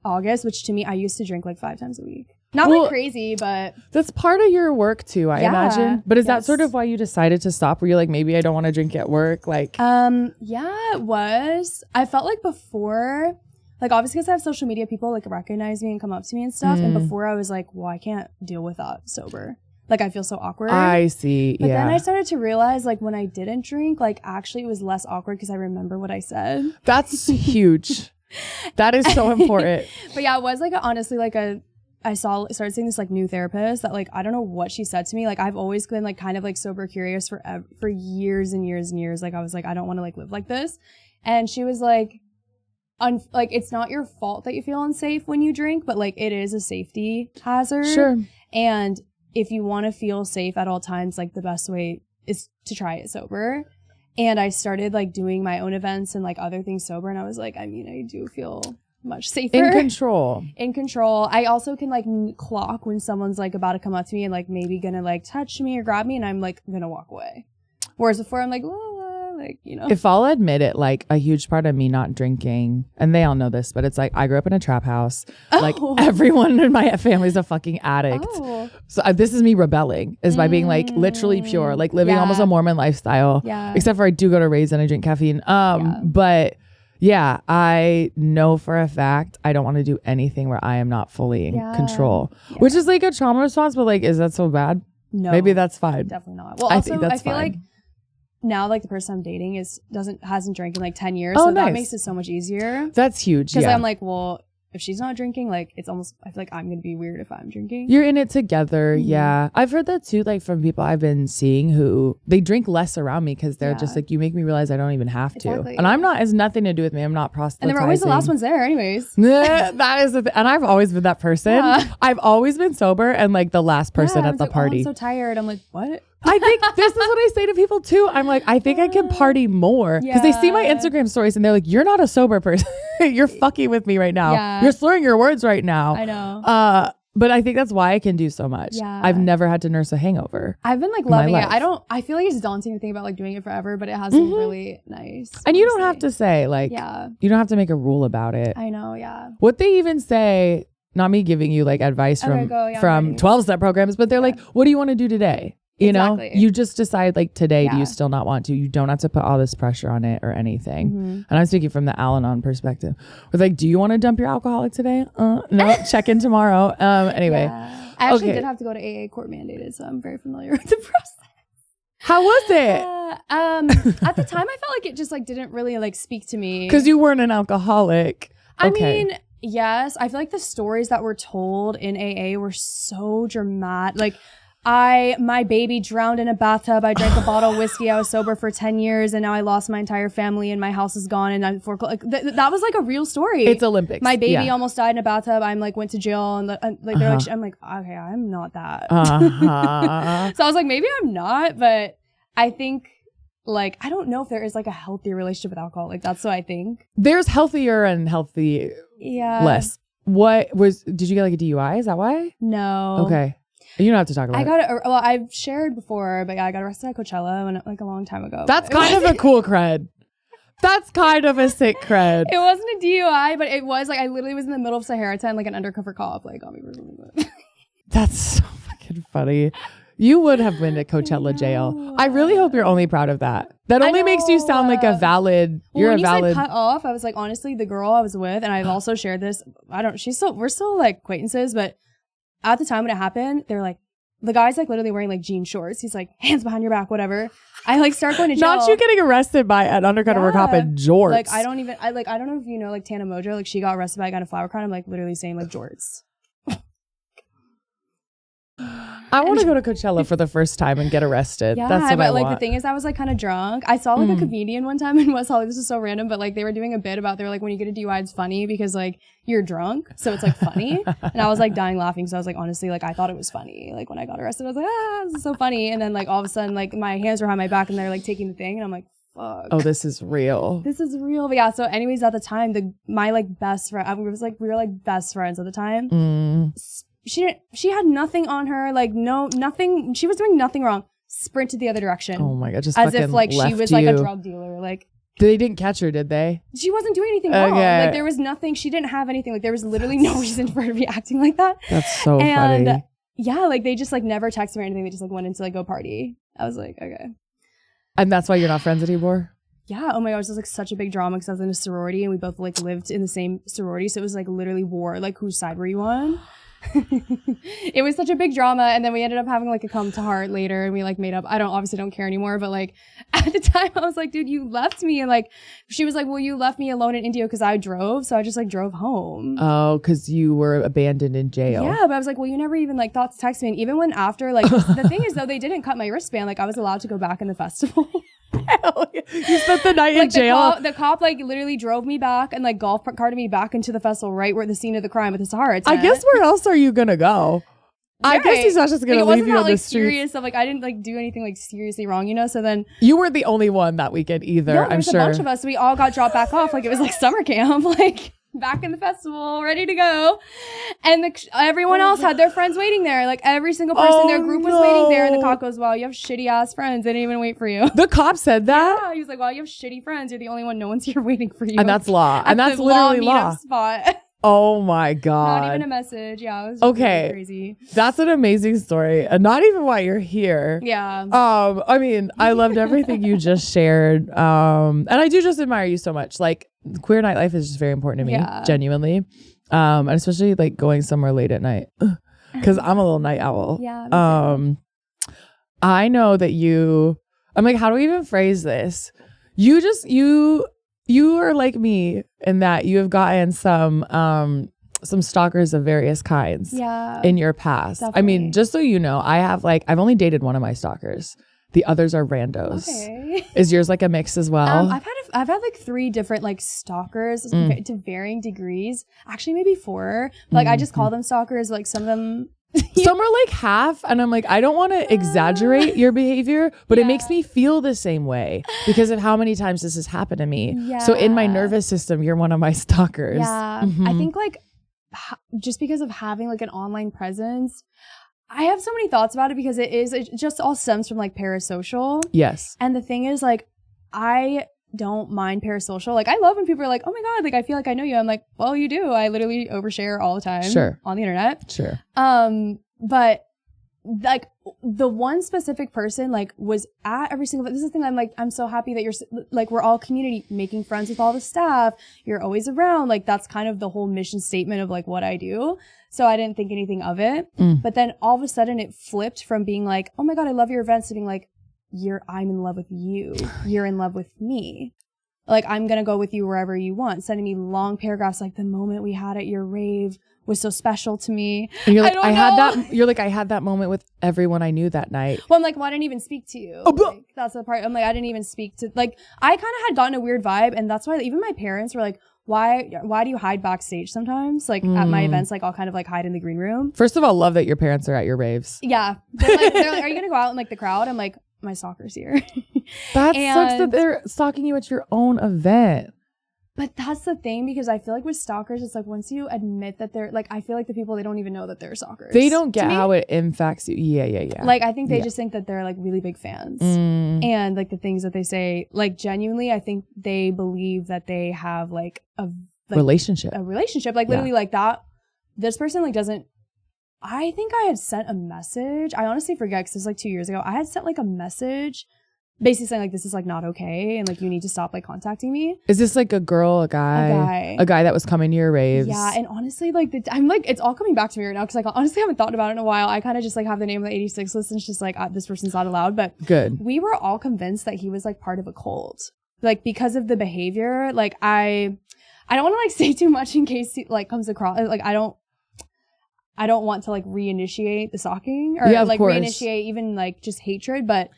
August, which to me, I used to drink like 5 times a week. Not like crazy, but that's part of your work too, I imagine. But is that sort of why you decided to stop? Were you like, maybe I don't want to drink at work? Like, yeah, it was. I felt like before, like obviously because I have social media, people like recognize me and come up to me and stuff. And before I was like, well, I can't deal with that sober. Like I feel so awkward. I see. But then I started to realize like when I didn't drink, like actually it was less awkward because I remember what I said. That's huge. That is so important. But yeah, it was like honestly like I started seeing this like new therapist that like I don't know what she said to me. Like I've always been like kind of like sober curious for years and years and years. Like I was like, I don't want to like live like this. And she was like, like it's not your fault that you feel unsafe when you drink, but like it is a safety hazard. Sure. And if you want to feel safe at all times, like the best way is to try it sober. And I started like doing my own events and like other things sober. And I was like, I mean, I do feel much safer. In control. In control. I also can like clock when someone's like about to come up to me and like maybe gonna like touch me or grab me and I'm like gonna walk away. Whereas before I'm like, like, you know. If I'll admit it, like a huge part of me not drinking, and they all know this, but it's like I grew up in a trap house. Like everyone in my family's a fucking addict. So this is me rebelling, is by being like literally pure, like living almost a Mormon lifestyle. Yeah. Except for I do go to raves and I drink caffeine. But yeah, I know for a fact I don't want to do anything where I am not fully in control, which is like a trauma response. But like, is that so bad? No, maybe that's fine. Definitely not. Well, also, I feel like now like the person I'm dating hasn't drank in like 10 years. So that makes it so much easier. That's huge. Because I'm like, well, if she's not drinking, like it's almost, I feel like I'm gonna be weird if I'm drinking. You're in it together. Yeah. I've heard that too, like from people I've been seeing who they drink less around me because they're just like, you make me realize I don't even have to. Exactly. And I'm not, it's nothing to do with me. I'm not proselytizing. And then we're always the last ones there anyways. That is and I've always been that person. I've always been sober and like the last person at the party. I'm so tired. I'm like, what? I think this is what I say to people too. I'm like, I think I can party more because they see my Instagram stories and they're like, you're not a sober person. You're fucking with me right now. Yeah. You're slurring your words right now. I know. But I think that's why I can do so much. Yeah. I've never had to nurse a hangover. I've been like loving it. I feel like it's daunting to think about like doing it forever, but it has been really nice. And you don't have to say like, you don't have to make a rule about it. I know. Yeah. What they even say, not me giving you like advice from 12-step programs, but they're like, what do you want to do today? You know, you just decide like today, do you still not want to? You don't have to put all this pressure on it or anything. And I'm speaking from the Al-Anon perspective. With like, do you want to dump your alcoholic today? No, check in tomorrow. Anyway. Yeah. I actually did have to go to AA court mandated, so I'm very familiar with the process. How was it? At the time, I felt like it just like didn't really like speak to me. Because you weren't an alcoholic. I mean, yes. I feel like the stories that were told in AA were so dramatic. Like, my baby drowned in a bathtub. I drank a bottle of whiskey. I was sober for 10 years and now I lost my entire family and my house is gone and I'm foreclosed. Like, that was like a real story. It's Olympics. My baby almost died in a bathtub. I'm like, went to jail and like, they're like, I'm like, okay, I'm not that. So I was like, maybe I'm not, but I think like, I don't know if there is like a healthy relationship with alcohol. Like that's what I think. There's healthier and healthy less. Did you get like a DUI? Is that why? No. Okay. You don't have to talk about it. Well, I've shared before, but yeah, I got arrested at Coachella like a long time ago. That's kind of a cool cred. That's kind of a sick cred. It wasn't a DUI, but it was like, I literally was in the middle of Sahara and like an undercover cop like got me for something. That's so fucking funny. You would have been at Coachella jail. I really hope you're only proud of that. That only makes you sound like a valid. You're a valid. When you said cut off, I was like, honestly, the girl I was with, and I've also shared this. We're still like acquaintances, but at the time when it happened, they're like, the guy's like literally wearing like jean shorts. He's like, hands behind your back, whatever. I like start going to jail. Not you getting arrested by an undercover cop in jorts. Like I don't know if you know like Tana Mojo, like she got arrested by a guy in a flower crown. I'm like literally saying like jorts. I want to go to Coachella for the first time and get arrested. Yeah, that's what but I like want. the thing is, I was like kind of drunk. I saw like a comedian one time in West Hollywood. This is so random, but like they were doing a bit about they were like when you get a DUI, it's funny because like you're drunk, so it's like funny. And I was like dying laughing, so I was like honestly like I thought it was funny. Like when I got arrested, I was like this is so funny. And then like all of a sudden like my hands were behind my back and they're like taking the thing, and I'm like fuck. Oh, this is real. This is real. But yeah. So anyways, at the time, my like best friend, we were like best friends at the time. She had nothing on her, like nothing. She was doing nothing wrong. Sprinted the other direction. Oh my God. Just as if like she was like a drug dealer. Like they didn't catch her, did they? She wasn't doing anything wrong. Like there was nothing. She didn't have anything. Like there was literally no reason for her to be acting like that. That's so funny. Yeah, like they just like never texted her or anything. They just like went into like go party. I was like, okay. And that's why you're not friends anymore? Yeah. Oh my gosh, it was like such a big drama because I was in a sorority and we both like lived in the same sorority. So it was like literally war. Like whose side were you on? It was such a big drama, and then we ended up having like a come to heart later, and we like made up. I obviously don't care anymore, but like at the time I was like, dude, you left me, and like she was like, well, you left me alone in Indio because I drove, so I just like drove home. Oh, because you were abandoned in jail. Yeah, but I was like, well, you never even like thought to text me, and even when after like the thing is though, they didn't cut my wristband, like I was allowed to go back in the festival. Hell yeah. You spent the night in jail. The cop like literally drove me back and like golf carted me back into the festival right where the scene of the crime with the Sahara tent. I guess where else are you gonna go? I guess he's not just gonna leave you on the street. Serious stuff. Like I didn't like do anything like seriously wrong, you know. So then you weren't the only one that weekend either. No, I'm sure. A bunch of us. We all got dropped back off. Like it was like summer camp. Like back in the festival, ready to go. And everyone else had their friends waiting there. Like every single person in their group was waiting there. And the cop goes, wow, you have shitty ass friends. They didn't even wait for you. The cop said that? Yeah, he was like, wow, you have shitty friends. You're the only one. No one's here waiting for you. And that's law. And that's literally law. Spot. Oh my God. Not even a message. Yeah, it was really crazy. That's an amazing story. And not even why you're here. Yeah. I mean, I loved everything you just shared. And I do just admire you so much. Like queer nightlife is just very important to me, genuinely. And especially like going somewhere late at night. Because I'm a little night owl. Yeah. I know that I'm like, how do we even phrase this? You are like me in that you have gotten some some stalkers of various kinds in your past. Definitely. I mean, just so you know, I've only dated one of my stalkers. The others are randos. Okay. Is yours like a mix as well? I've had like 3 different like stalkers to varying degrees. Actually, maybe 4. Like I just call them stalkers. Like some of them. Some are like half, and I'm like, I don't want to exaggerate your behavior, but it makes me feel the same way because of how many times this has happened to me. Yeah. So in my nervous system, you're one of my stalkers. Yeah. I think like just because of having like an online presence, I have so many thoughts about it because it just all stems from like parasocial. Yes. And the thing is like, I don't mind parasocial. Like I love when people are like, oh my God, like I feel like I know you. I'm like, well, you do. I literally overshare all the time on the internet. Sure. But like the one specific person like was at every single, this is the thing. I'm like, I'm so happy that you're like, we're all community, making friends with all the staff. You're always around. Like that's kind of the whole mission statement of like what I do. So I didn't think anything of it. But then all of a sudden it flipped from being like, oh my God, I love your events, to being like, I'm in love with you. You're in love with me. Like, I'm going to go with you wherever you want. Sending me long paragraphs like the moment we had at your rave was so special to me. And you're like, I had that moment with everyone I knew that night. Well, I'm like, well, I didn't even speak to you. Like, that's the part. I'm like, I didn't even speak to, like, I kind of had gotten a weird vibe. And that's why even my parents were like, why do you hide backstage sometimes? Like at my events, like I'll kind of like hide in the green room. First of all, love that your parents are at your raves. Yeah. They're like, are you going to go out in like the crowd? I'm like, my stalker's here. That sucks that they're stalking you at your own event. But that's the thing, because I feel like with stalkers, it's like once you admit that they're like, I feel like the people, they don't even know that they're stalkers. They don't get how it impacts you. Yeah. Like I think they just think that they're like really big fans. And like the things that they say, like genuinely, I think they believe that they have like a relationship. Like literally like that. This person like doesn't. I think I had sent a message. I honestly forget because this was like 2 years ago. I had sent like a message basically saying like, this is like not okay. And like, you need to stop like contacting me. Is this like a girl, a guy? A guy that was coming to your raves? Yeah. And honestly, like I'm like, it's all coming back to me right now. Cause like, honestly, I haven't thought about it in a while. I kind of just like have the name of the 86 list and it's just like, this person's not allowed, but good. We were all convinced that he was like part of a cult. Like because of the behavior, like I don't want to like say too much in case he like comes across, like I don't want to like reinitiate the stalking or like reinitiate even like just hatred, but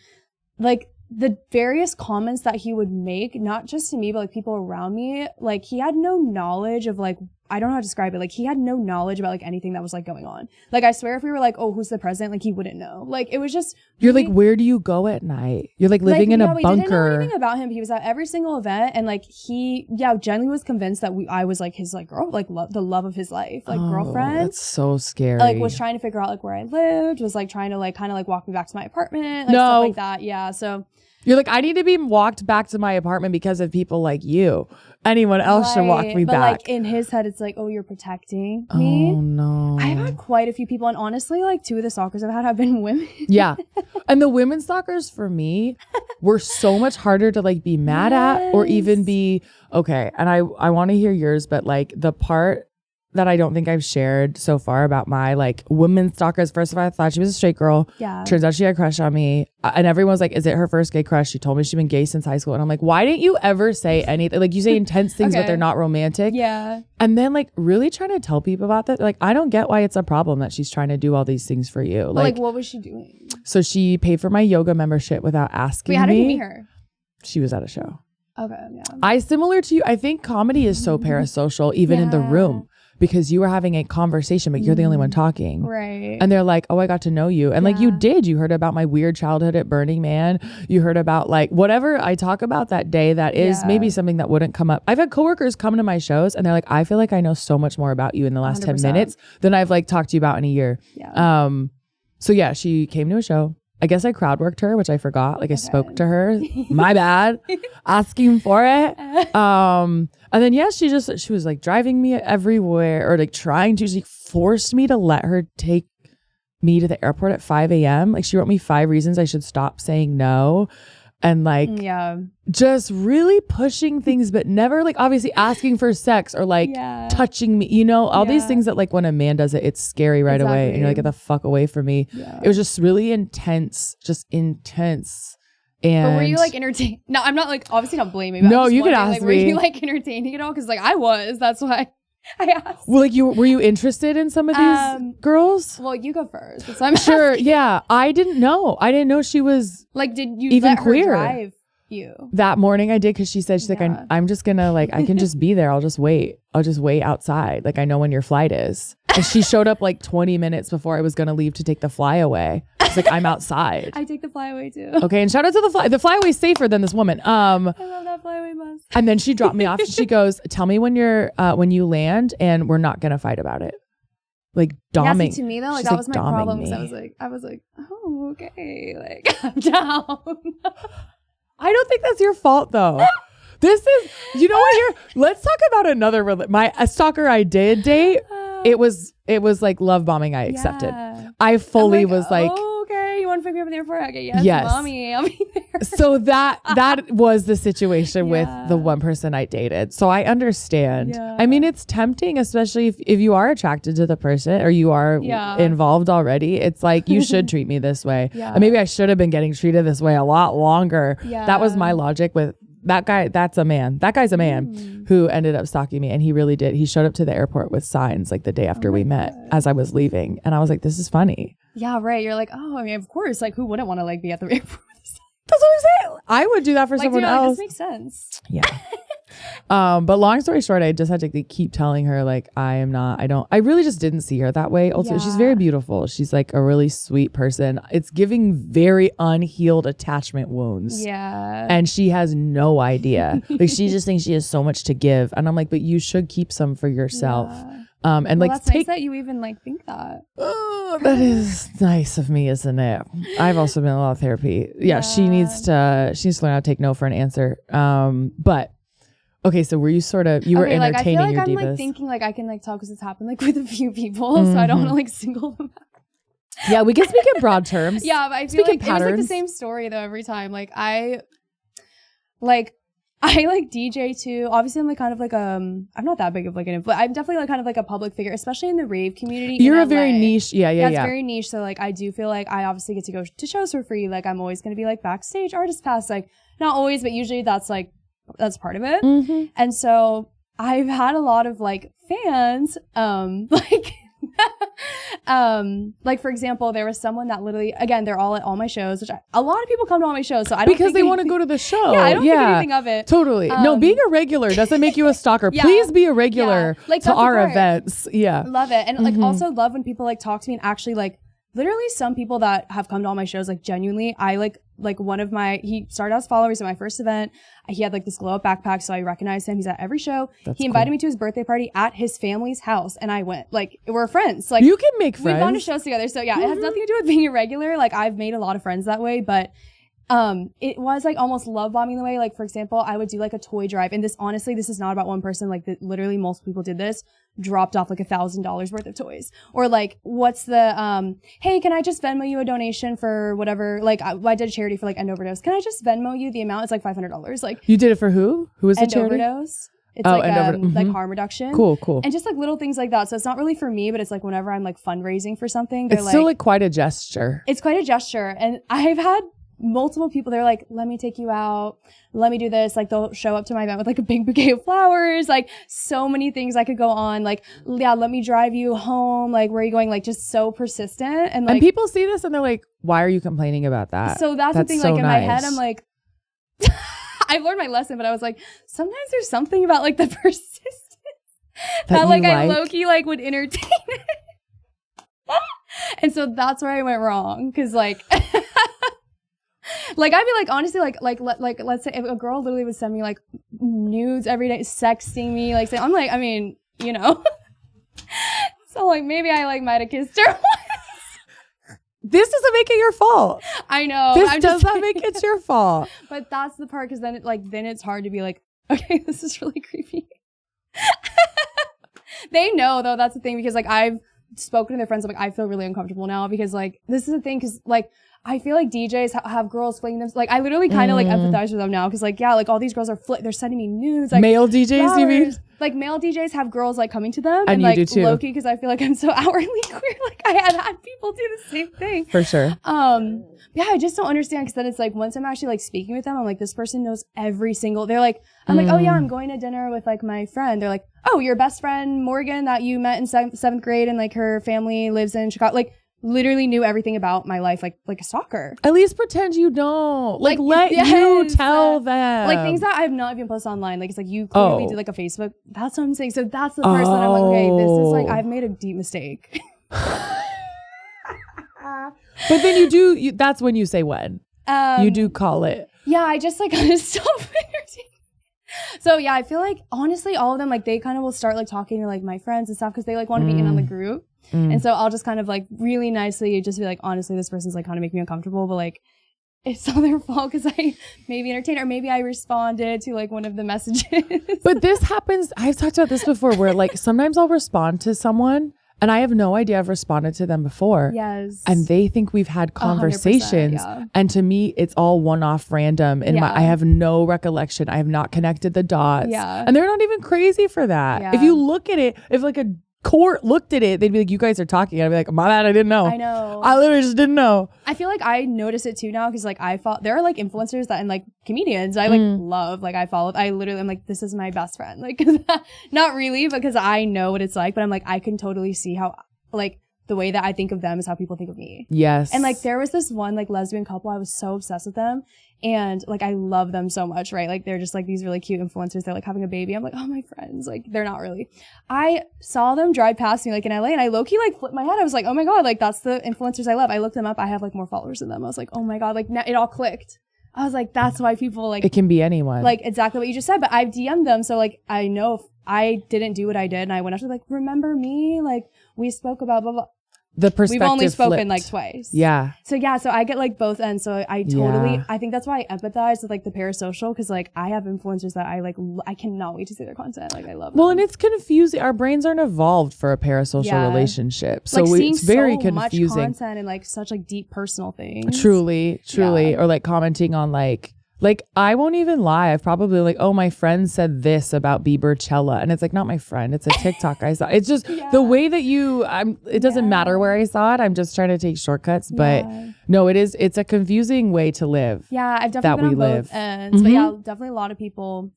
like the various comments that he would make, not just to me, but like people around me, like he had no knowledge of like, I don't know how to describe it. Like he had no knowledge about like anything that was like going on. Like I swear if we were like, oh, who's the president? Like he wouldn't know. Like it was just. You're like, where do you go at night? You're like living in a bunker. We didn't know anything about him. He was at every single event. And like he, genuinely was convinced that I was like his like girl, like the love of his life, like girlfriend. That's so scary. Like was trying to figure out like where I lived, was like trying to like kind of like walk me back to my apartment, like stuff like that. Yeah. So. You're like, I need to be walked back to my apartment because of people like you. Anyone else should walk me back. Like in his head, it's like, oh, you're protecting me. Oh no. I've had quite a few people, and honestly, like 2 of the stalkers I've had have been women. Yeah. And the women stalkers for me were so much harder to like be mad at or even be okay. And I want to hear yours, but like the part that I don't think I've shared so far about my like women stalkers. First of all, I thought she was a straight girl. Yeah. Turns out she had a crush on me. And everyone's like, is it her first gay crush? She told me she'd been gay since high school. And I'm like, why didn't you ever say anything? Like you say intense things, but they're not romantic. Yeah. And then like really trying to tell people about that. Like, I don't get why it's a problem that she's trying to do all these things for you. Like what was she doing? So she paid for my yoga membership without asking me. Wait, how did you meet her? She was at a show. Okay. Yeah. Similar to you, I think comedy is so parasocial, even in the room. Because you were having a conversation, but you're the only one talking. Right. And they're like, oh, I got to know you. And like you did. You heard about my weird childhood at Burning Man. You heard about like whatever I talk about that day that is maybe something that wouldn't come up. I've had coworkers come to my shows and they're like, I feel like I know so much more about you in the last 10 minutes than I've like talked to you about in a year. Yeah. So yeah, she came to a show. I guess I crowd worked her, which I forgot. Like I spoke to her. My bad. Asking for it. And then she was like driving me everywhere or like trying to. She forced me to let her take me to the airport at 5 a.m. Like she wrote me 5 reasons I should stop saying no. And like just really pushing things, but never like obviously asking for sex or like touching me, all these things that like when a man does it, it's scary right away. And you're like, get the fuck away from me. Yeah. It was just really intense. And but were you like entertained? No, I'm not like obviously not blaming. But no, you could ask like, me. Were you like entertaining at all? Because like I was. That's why. I asked. Well, like were you interested in some of these girls? Well, you go first. So I'm sure. asking. Yeah. I didn't know she was like, did you even let queer. her drive you? That morning I did, because she said, she's like, I'm just gonna like, I can just be there. I'll just wait outside. Like, I know when your flight is. And she showed up like 20 minutes before I was gonna leave to take the flyaway. She's like, I'm outside. I take the flyaway too. Okay, and shout out to the flyaway's safer than this woman. I love that flyaway bus. And then she dropped me off. She goes, tell me when you land, and we're not gonna fight about it. Like, doming. Yeah, see, to me though, like, that was my problem. Because I was like, oh, okay, like, I'm down. I don't think that's your fault though. This is, you know what? Let's talk about another a stalker I did date. It was like love bombing. I accepted. Yeah. I fully was like, oh, okay, you want to pick me up in the airport? Okay, yes, mommy, I'll be there. So that was the situation with the one person I dated. So I understand. Yeah. I mean, it's tempting, especially if you are attracted to the person or you are involved already. It's like, you should treat me this way. Yeah. And maybe I should have been getting treated this way a lot longer. Yeah. That was my logic with that guy. That's a man. That guy's a man who ended up stalking me. And he really did. He showed up to the airport with signs like the day after we met as I was leaving. And I was like, this is funny. Yeah, right. You're like, oh, I mean, of course. Like, who wouldn't want to like be at the airport? That's what I'm saying. I would do that for someone else. This makes sense. Yeah. But long story short, I just had to keep telling her, like, I really just didn't see her that way. Also, she's very beautiful. She's like a really sweet person. It's giving very unhealed attachment wounds. Yeah. And she has no idea. Like, she just thinks she has so much to give. And I'm like, but you should keep some for yourself. Yeah. And well, like, that's nice that you even like think that. Oh, that is nice of me, isn't it? I've also been in a lot of therapy. Yeah, she needs to learn how to take no for an answer. But okay, so were you were entertaining like, I feel like your I'm divas? like thinking like I can like tell because it's happened like with a few people, so I don't want to like single them out. Yeah, we can speak in broad terms. Yeah, but I feel like it was like the same story though every time. Like I DJ too. Obviously, I'm like kind of like I'm not that big of like but I'm definitely like kind of like a public figure, especially in the rave community. You're a very niche, yeah. It's very niche. So like I do feel like I obviously get to go to shows for free. Like I'm always gonna be like backstage, artist pass. Like not always, but usually that's part of it. Mm-hmm. And so I've had a lot of like fans, like for example, there was someone that literally, again, they're all at all my shows, which a lot of people come to all my shows, so I don't because they want to go to the show. Yeah, I don't think anything of it. Totally. No, being a regular doesn't make you a stalker. Yeah. Please be a regular like, to our events. Yeah, love it, and like also love when people like talk to me and actually like literally some people that have come to all my shows, like genuinely, I like one of he started as followers at my first event. He had like this glow up backpack, so I recognized him. He's at every show. He invited me to his birthday party at his family's house, and I went. Like, we're friends. Like, you can make friends. We've gone to shows together, so yeah, it has nothing to do with being a regular. Like, I've made a lot of friends that way, but it was like almost love bombing the way. Like, for example, I would do like a toy drive, and this is not about one person. Like, literally, most people did this. Dropped off like $1,000 worth of toys, or like, what's the hey, can I just Venmo you a donation for whatever? Like, I did a charity for like end overdose. Can I just Venmo you the amount? It's like $500. Like, you did it for who? Who is the charity? End overdose. It's like harm reduction. Cool. And just like little things like that. So it's not really for me, but it's like whenever I'm like fundraising for something, it's still like quite a gesture. It's quite a gesture, and I've had multiple people, they're like, let me take you out, let me do this. Like, they'll show up to my event with like a big bouquet of flowers, like so many things I could go on. Like, yeah, let me drive you home. Like, where are you going? Like, just so persistent. And like, and people see this and they're like, why are you complaining about that? So that's the thing. So like in nice. my head, I'm like, I've learned my lesson, but I was like, sometimes there's something about like the persistence that like I low-key like would entertain it. And so that's where I went wrong. Cause like, like, I'd be like, honestly, like, let's say if a girl literally would send me like nudes every day, sexting me, like, saying, I'm like, I mean, you know, so like maybe I like might have kissed her once. This doesn't make it your fault. I know. This does not make it your fault. But that's the part, because then then it's hard to be like, okay, this is really creepy. They know though, that's the thing, because like I've spoken to their friends, I'm like, I feel really uncomfortable now, because like this is the thing, because like I feel like DJs have girls flinging them. Like I literally kind of like empathize with them now because like like all these girls are they're sending me nudes. Like male DJs, flowers. You mean? Like male DJs have girls like coming to them and like you do too. low-key because I feel like I'm so outwardly queer. Like I had people do the same thing for sure. Yeah, I just don't understand because then it's like once I'm actually like speaking with them, I'm like this person knows every single. They're like I'm like oh yeah, I'm going to dinner with like my friend. They're like oh your best friend Morgan that you met in seventh grade and like her family lives in Chicago. Like. Literally knew everything about my life, like a stalker. At least pretend you don't. Like let yes, you tell them. Like things that I've not even posted online. Like it's like you clearly did like a Facebook. That's what I'm saying. So that's the person I'm like, okay, this is like I've made a deep mistake. But then you do. That's when you say when. You do call it. Yeah, I just like kind of stop entertaining. So yeah, I feel like honestly, all of them like they kind of will start like talking to like my friends and stuff because they like want to be in on the group. And so I'll just kind of like really nicely just be like, honestly, this person's like kind of making me uncomfortable, but like it's not their fault because I maybe entertained or maybe I responded to like one of the messages. But this happens. I've talked about this before where like sometimes I'll respond to someone and I have no idea I've responded to them before. Yes. And they think we've had conversations. And to me, it's all one-off random. I have no recollection. I have not connected the dots. Yeah. And they're not even crazy for that. Yeah. If you look at it, if like a court looked at it, they'd be like, you guys are talking. I'd be like, my bad, I didn't know. I know. I literally just didn't know. I feel like I notice it too now because like there are like influencers that and like comedians I like love. Like I literally I'm like, this is my best friend. Like not really because I know what it's like, but I'm like, I can totally see how like the way that I think of them is how people think of me. Yes. And like there was this one like lesbian couple, I was so obsessed with them. And like I love them so much, right? Like they're just like these really cute influencers. They're like having a baby. I'm like, oh my friends. Like they're not really. I saw them drive past me like in LA and I low-key like flipped my head. I was like, oh my God, like that's the influencers I love. I looked them up. I have like more followers than them. I was like, oh my God, like now it all clicked. I was like, that's why people like. It can be anyone. Like exactly what you just said. But I've DM'd them. So like I know if I didn't do what I did and I went after like, remember me? Like we spoke about blah, blah. The perspective We've only spoken flipped. like twice. Yeah. So I get like both ends. So I totally, I think that's why I empathize with like the parasocial because like I have influencers that I like, I cannot wait to see their content. Like I love them. Well, and it's confusing. Our brains aren't evolved for a parasocial relationship. So like, it's very so confusing. Much content and like such like deep personal things. Truly. Or like commenting on like I won't even lie. I've probably like, oh, my friend said this about Biebercella. And it's like, not my friend. It's a TikTok I saw. It's just the way that it doesn't matter where I saw it. I'm just trying to take shortcuts. But no, it's a confusing way to live. Yeah, I've definitely been on both ends. But yeah, definitely a lot of people.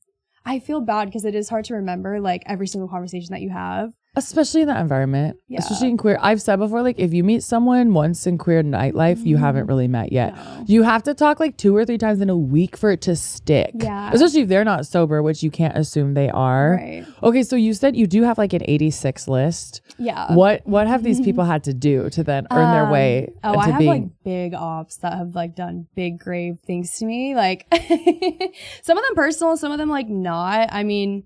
I feel bad because it is hard to remember like every single conversation that you have. Especially in that environment, especially in queer. I've said before, like if you meet someone once in queer nightlife, you haven't really met yet. No. You have to talk like 2 or 3 times in a week for it to stick. Yeah. Especially if they're not sober, which you can't assume they are. Right. Okay, so you said you do have like an 86 list. Yeah. What have these people had to do to then earn their way? I have like big ops that have like done big grave things to me. Like some of them personal, some of them like not. I mean,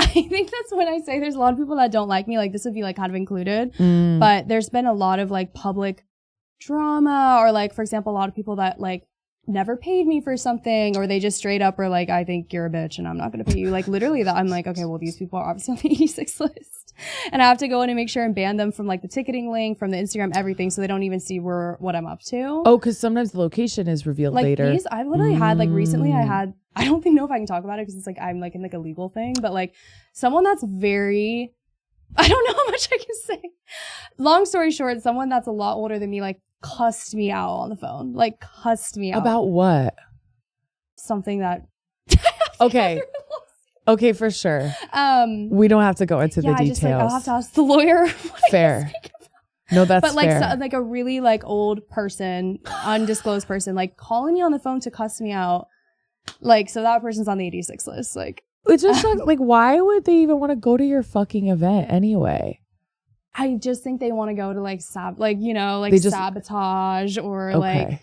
I think that's when I say there's a lot of people that don't like me. Like this would be like kind of included, but there's been a lot of like public drama or like, for example, a lot of people that like never paid me for something or they just straight up are like, I think you're a bitch and I'm not going to pay you. Like literally that I'm like, okay, well, these people are obviously on the 86 list and I have to go in and make sure and ban them from like the ticketing link, from the Instagram, everything. So they don't even see what I'm up to. Oh, because sometimes the location is revealed like later. These, I've literally had like recently I don't think know if I can talk about it because it's like I'm like in like a legal thing, but like someone that's very, I don't know how much I can say. Long story short, someone that's a lot older than me like cussed me out on the phone. Like cussed me out. About what? Something that Okay. Okay, for sure. We don't have to go into the details. Just, like, I'll have to ask the lawyer. Fair. No, that's but like fair. Like a really like old person, undisclosed person, like calling me on the phone to cuss me out. Like, so that person's on the 86 list. Like, it's just like, why would they even want to go to your fucking event anyway? I just think they want to go to like sabotage or like,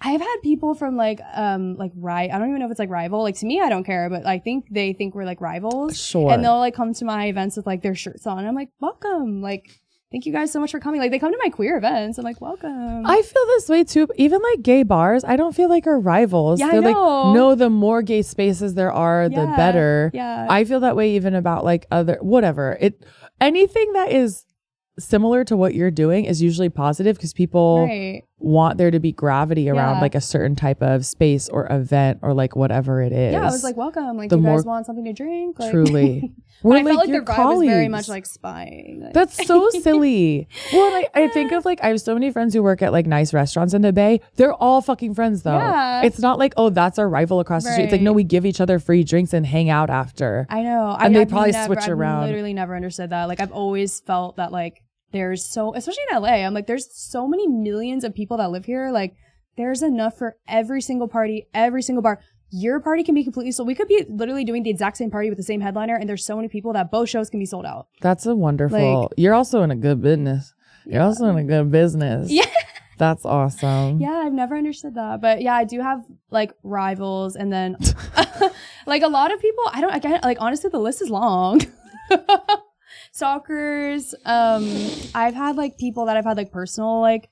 I've had people from like I don't even know if it's like rival. Like to me, I don't care, but I think they think we're like rivals. Sure. And they'll like come to my events with like their shirts on. And I'm like, welcome. Like, thank you guys so much for coming. Like they come to my queer events. I'm like, welcome. I feel this way too. Even like gay bars, I don't feel like are rivals. Yeah, They're I know. like, no, the more gay spaces there are, the better. Yeah. I feel that way even about like whatever. Anything that is similar to what you're doing is usually positive because people want there to be gravity around Yeah. like a certain type of space or event or like whatever it is. Yeah, I was like, welcome. Like, The you guys more- want something to drink? Like, Truly. But We're I felt like your their vibe was very colleagues. much like spying. Like, That's so silly. Well, I think of like, I have so many friends who work at like nice restaurants in the Bay. They're all fucking friends though. Yeah. It's not like, oh, that's our rival across the street. It's like, no, Right. we give each other free drinks and hang out after. I know. And they I've probably never, switch around. I've literally never understood that. Like, I've always felt that like there's so, especially in LA, I'm like, there's so many millions of people that live here. Like, there's enough for every single party, every single bar. Your party can be completely sold. We could be literally doing the exact same party with the same headliner, and there's so many people that both shows can be sold out. That's a wonderful. Like- You're also in a good business. You're also in a good business. Yeah. That's awesome. Yeah, I've never understood that. But yeah, I do have like rivals, and then like a lot of people, like honestly, the list is long. Stalkers. I've had like people that I've had like personal like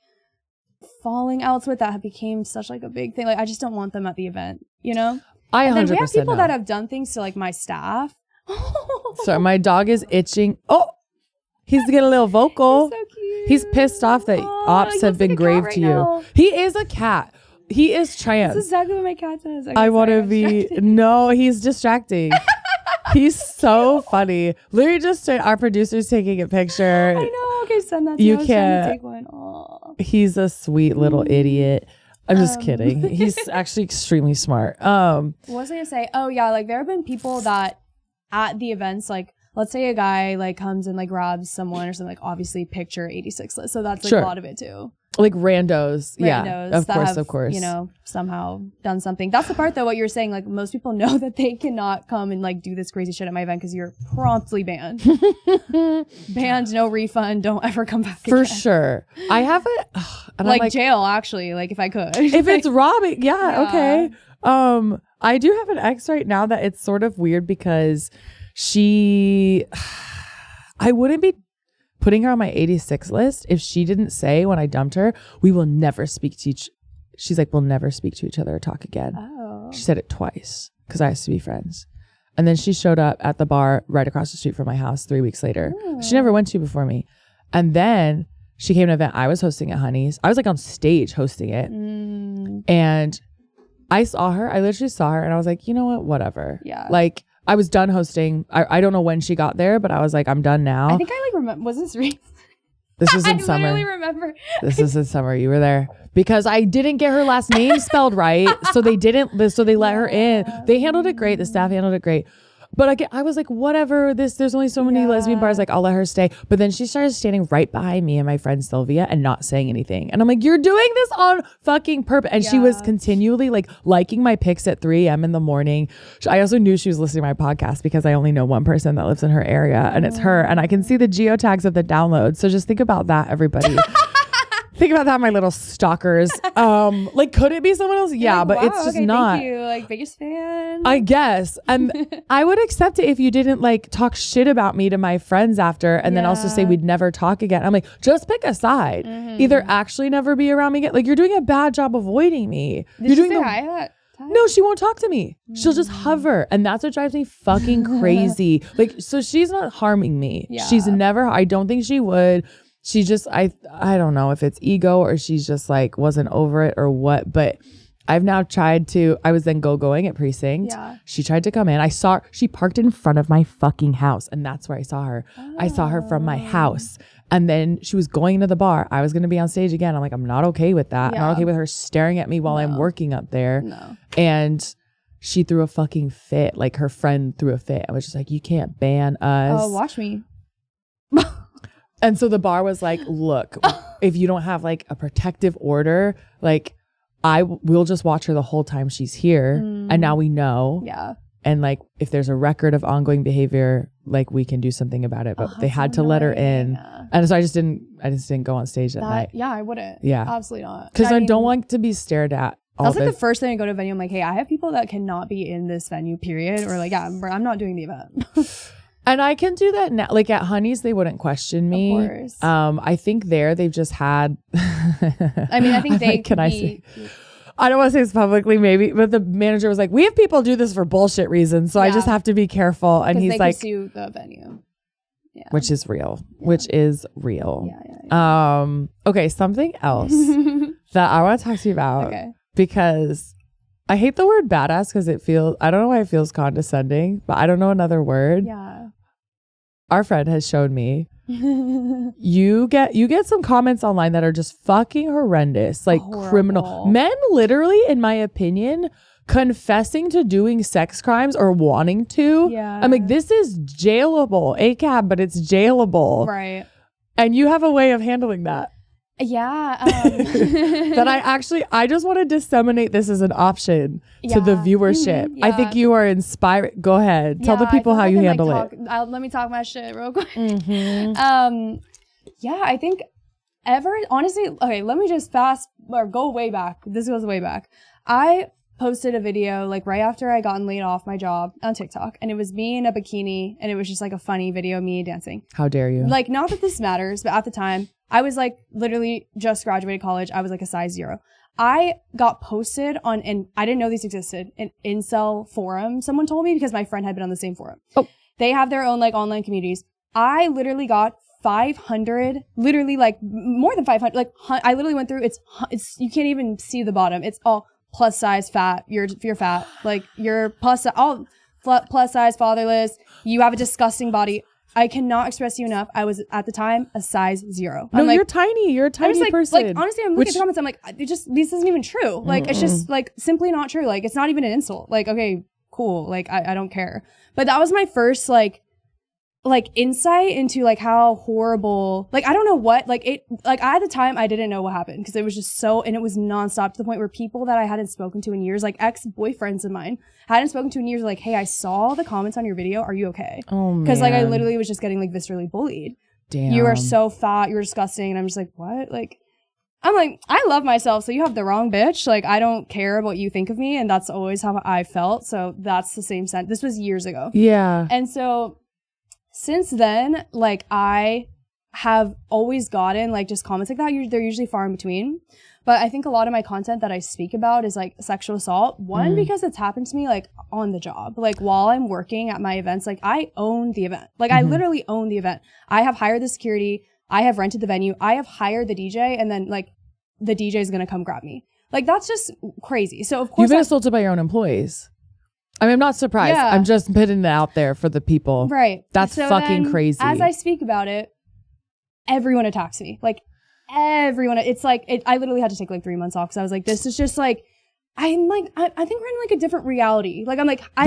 falling outs with that have became such like a big thing. Like I just don't want them at the event, you know? I 100% And then we have people know. that have done things to like my staff. Sorry, my dog is itching. Oh, he's getting a little vocal. So cute. He's pissed off that Aw, ops he have looks like been a cat grave right to you. now. He is a cat. He is trans. That's exactly what my cat says. Okay, I want sorry, to I'm be. distracted. No, he's distracting. He's so funny. Literally, just our producer's taking a picture. I know. Okay, send that to You me. I was trying can't- to take one. Aw. He's a sweet little idiot. I'm just kidding. He's actually extremely smart. What was I gonna say? Oh yeah, like there have been people that at the events, like let's say a guy like comes and like grabs someone or something, like obviously picture 86 list. So that's like Sure. a lot of it too. like randos. Yeah, Randos of that course, have, of course. you know, somehow done something. That's the part though, what you're saying, like most people know that they cannot come and like do this crazy shit at my event because you're promptly banned. Banned, no refund, don't ever come back For again. sure. I have it. And Like, I'm like, jail actually, like if I could. if it's robbing, yeah, Yeah. okay. I do have an ex right now that it's sort of weird because I wouldn't be putting her on my 86 list if she didn't say when I dumped her, we will never speak to she's like, we'll never speak to each other or talk again. Oh. She said it twice because I used to be friends. And then she showed up at the bar right across the street from my house 3 weeks later. She never went to before me. And then she came to an event I was hosting at Honey's. I was like on stage hosting it. And I saw her. I literally saw her and I was like, you know what? Whatever. Yeah. Like I was done hosting. I don't know when she got there, but I was like, I'm done now. I think I like remember, was this real? This was in I literally summer. remember. This is in summer. You were there because I didn't get her last name spelled right. So they didn't. So they let her in. They handled it great. The staff handled it great. But I was like, whatever. There's only so many lesbian bars. Like, I'll let her stay. But then she started standing right behind me and my friend Sylvia and not saying anything. And I'm like, you're doing this on fucking purpose. And she was continually like liking my pics at 3 a.m. in the morning. I also knew she was listening to my podcast because I only know one person that lives in her area, and it's her. And I can see the geotags of the download. So just think about that, everybody. Think about that, my little stalkers. Like, could it be someone else? Yeah, Like, but wow, it's just okay, not. Thank you. Like, biggest fan. I guess. And I would accept it if you didn't like talk shit about me to my friends after and then also say we'd never talk again. I'm like, just pick a side. Either actually never be around me again. Like, you're doing a bad job avoiding me. Did You're she doing say the hi that time? No, she won't talk to me. She'll just hover. And that's what drives me fucking crazy. Like, so she's not harming me. Yeah. She's never, I don't think she would. She just, I don't know if it's ego or she's just like wasn't over it or what, but I've now tried to, I was then going at precinct. Yeah. She tried to come in. I saw, she parked in front of my fucking house and that's where I saw her. I saw her from my house. And then she was going to the bar. I was going to be on stage again. I'm like, I'm not okay with that. I'm not okay with her staring at me while I'm working up there. No. And she threw a fucking fit. Like her friend threw a fit. I was just like, you can't ban us. Oh, watch me. And so the bar was like, look, if you don't have like a protective order, like we'll just watch her the whole time she's here. And now we know. Yeah. And like, if there's a record of ongoing behavior, like we can do something about it, but they had to let her in. Yeah. And so I just didn't go on stage that night. Yeah, I wouldn't. Yeah. Absolutely not. Cause I mean, don't want to be stared at. That's like the first thing I go to a venue. I'm like, hey, I have people that cannot be in this venue, period. Or like, yeah, I'm not doing the event. And I can do that now. Like at Honey's, they wouldn't question me. Of course. I think they've just had. I mean, I think they Can could I be. say? I don't want to say this publicly, maybe, but the manager was like, "We have people do this for bullshit reasons, so I just have to be careful." And he's they like, could sue the venue. Yeah. "Which is real. Which is real." Yeah. Okay, something else. that I want to talk to you about because I hate the word badass because I don't know why it feels condescending, but I don't know another word. Yeah. Our friend has shown me. You get some comments online that are just fucking horrendous, like criminal. Men literally, in my opinion, confessing to doing sex crimes or wanting to. Yeah. I'm like, this is jailable. ACAB, but it's jailable. Right. And you have a way of handling that. Yeah. That I just want to disseminate this as an option to the viewership. Mm-hmm, yeah. I think you are inspiring. Go ahead. Tell the people how you handle it. Let me talk my shit real quick. Mm-hmm. Yeah, I think honestly, okay, let me just go way back. This goes way back. I posted a video like right after I gotten laid off my job on TikTok, and it was me in a bikini, and it was just like a funny video of me dancing. How dare you? Like, not that this matters, but at the time I was like literally just graduated college. I was like a size 0. I got posted on, and I didn't know these existed, an Incel forum. Someone told me because my friend had been on the same forum. Oh. They have their own like online communities. I literally got 500, literally like more than 500. Like I literally went through. It's you can't even see the bottom. It's all plus size, fat. You're fat. Like you're plus size, fatherless. You have a disgusting body. I cannot express to you enough. I was at the time a size 0. No, you're tiny. You're a tiny person. Like honestly, I'm looking at the comments. I'm like, this isn't even true. Like it's just like simply not true. Like it's not even an insult. Like okay, cool. Like I don't care. But that was my first like insight into like how horrible, like I don't know what, like it, like at the time I didn't know what happened because it was just so, and it was nonstop to the point where people that I hadn't spoken to in years, like ex-boyfriends of mine hadn't spoken to in years, were like, hey, I saw the comments on your video, are you okay? Oh man. Because like I literally was just getting like viscerally bullied. Damn. You are so fat, you're disgusting. And I'm just like, what? Like I'm like, I love myself, so you have the wrong bitch. Like I don't care what you think of me, and that's always how I felt. So that's the same sense. This was years ago. Yeah. And so since then, like I have always gotten like just comments like that. They're usually far in between. But I think a lot of my content that I speak about is like sexual assault. One, because it's happened to me like on the job. Like while I'm working at my events, like I own the event. Like I literally own the event. I have hired the security. I have rented the venue. I have hired the DJ, and then like the DJ is going to come grab me. Like that's just crazy. So of course you've been assaulted by your own employees. I mean, I'm not surprised. Yeah. I'm just putting it out there for the people. Right. That's so fucking crazy. As I speak about it, everyone attacks me. Like everyone. It's like, I literally had to take like 3 months off because I was like, this is just like, I'm like, I think we're in like a different reality. Like, I'm like, I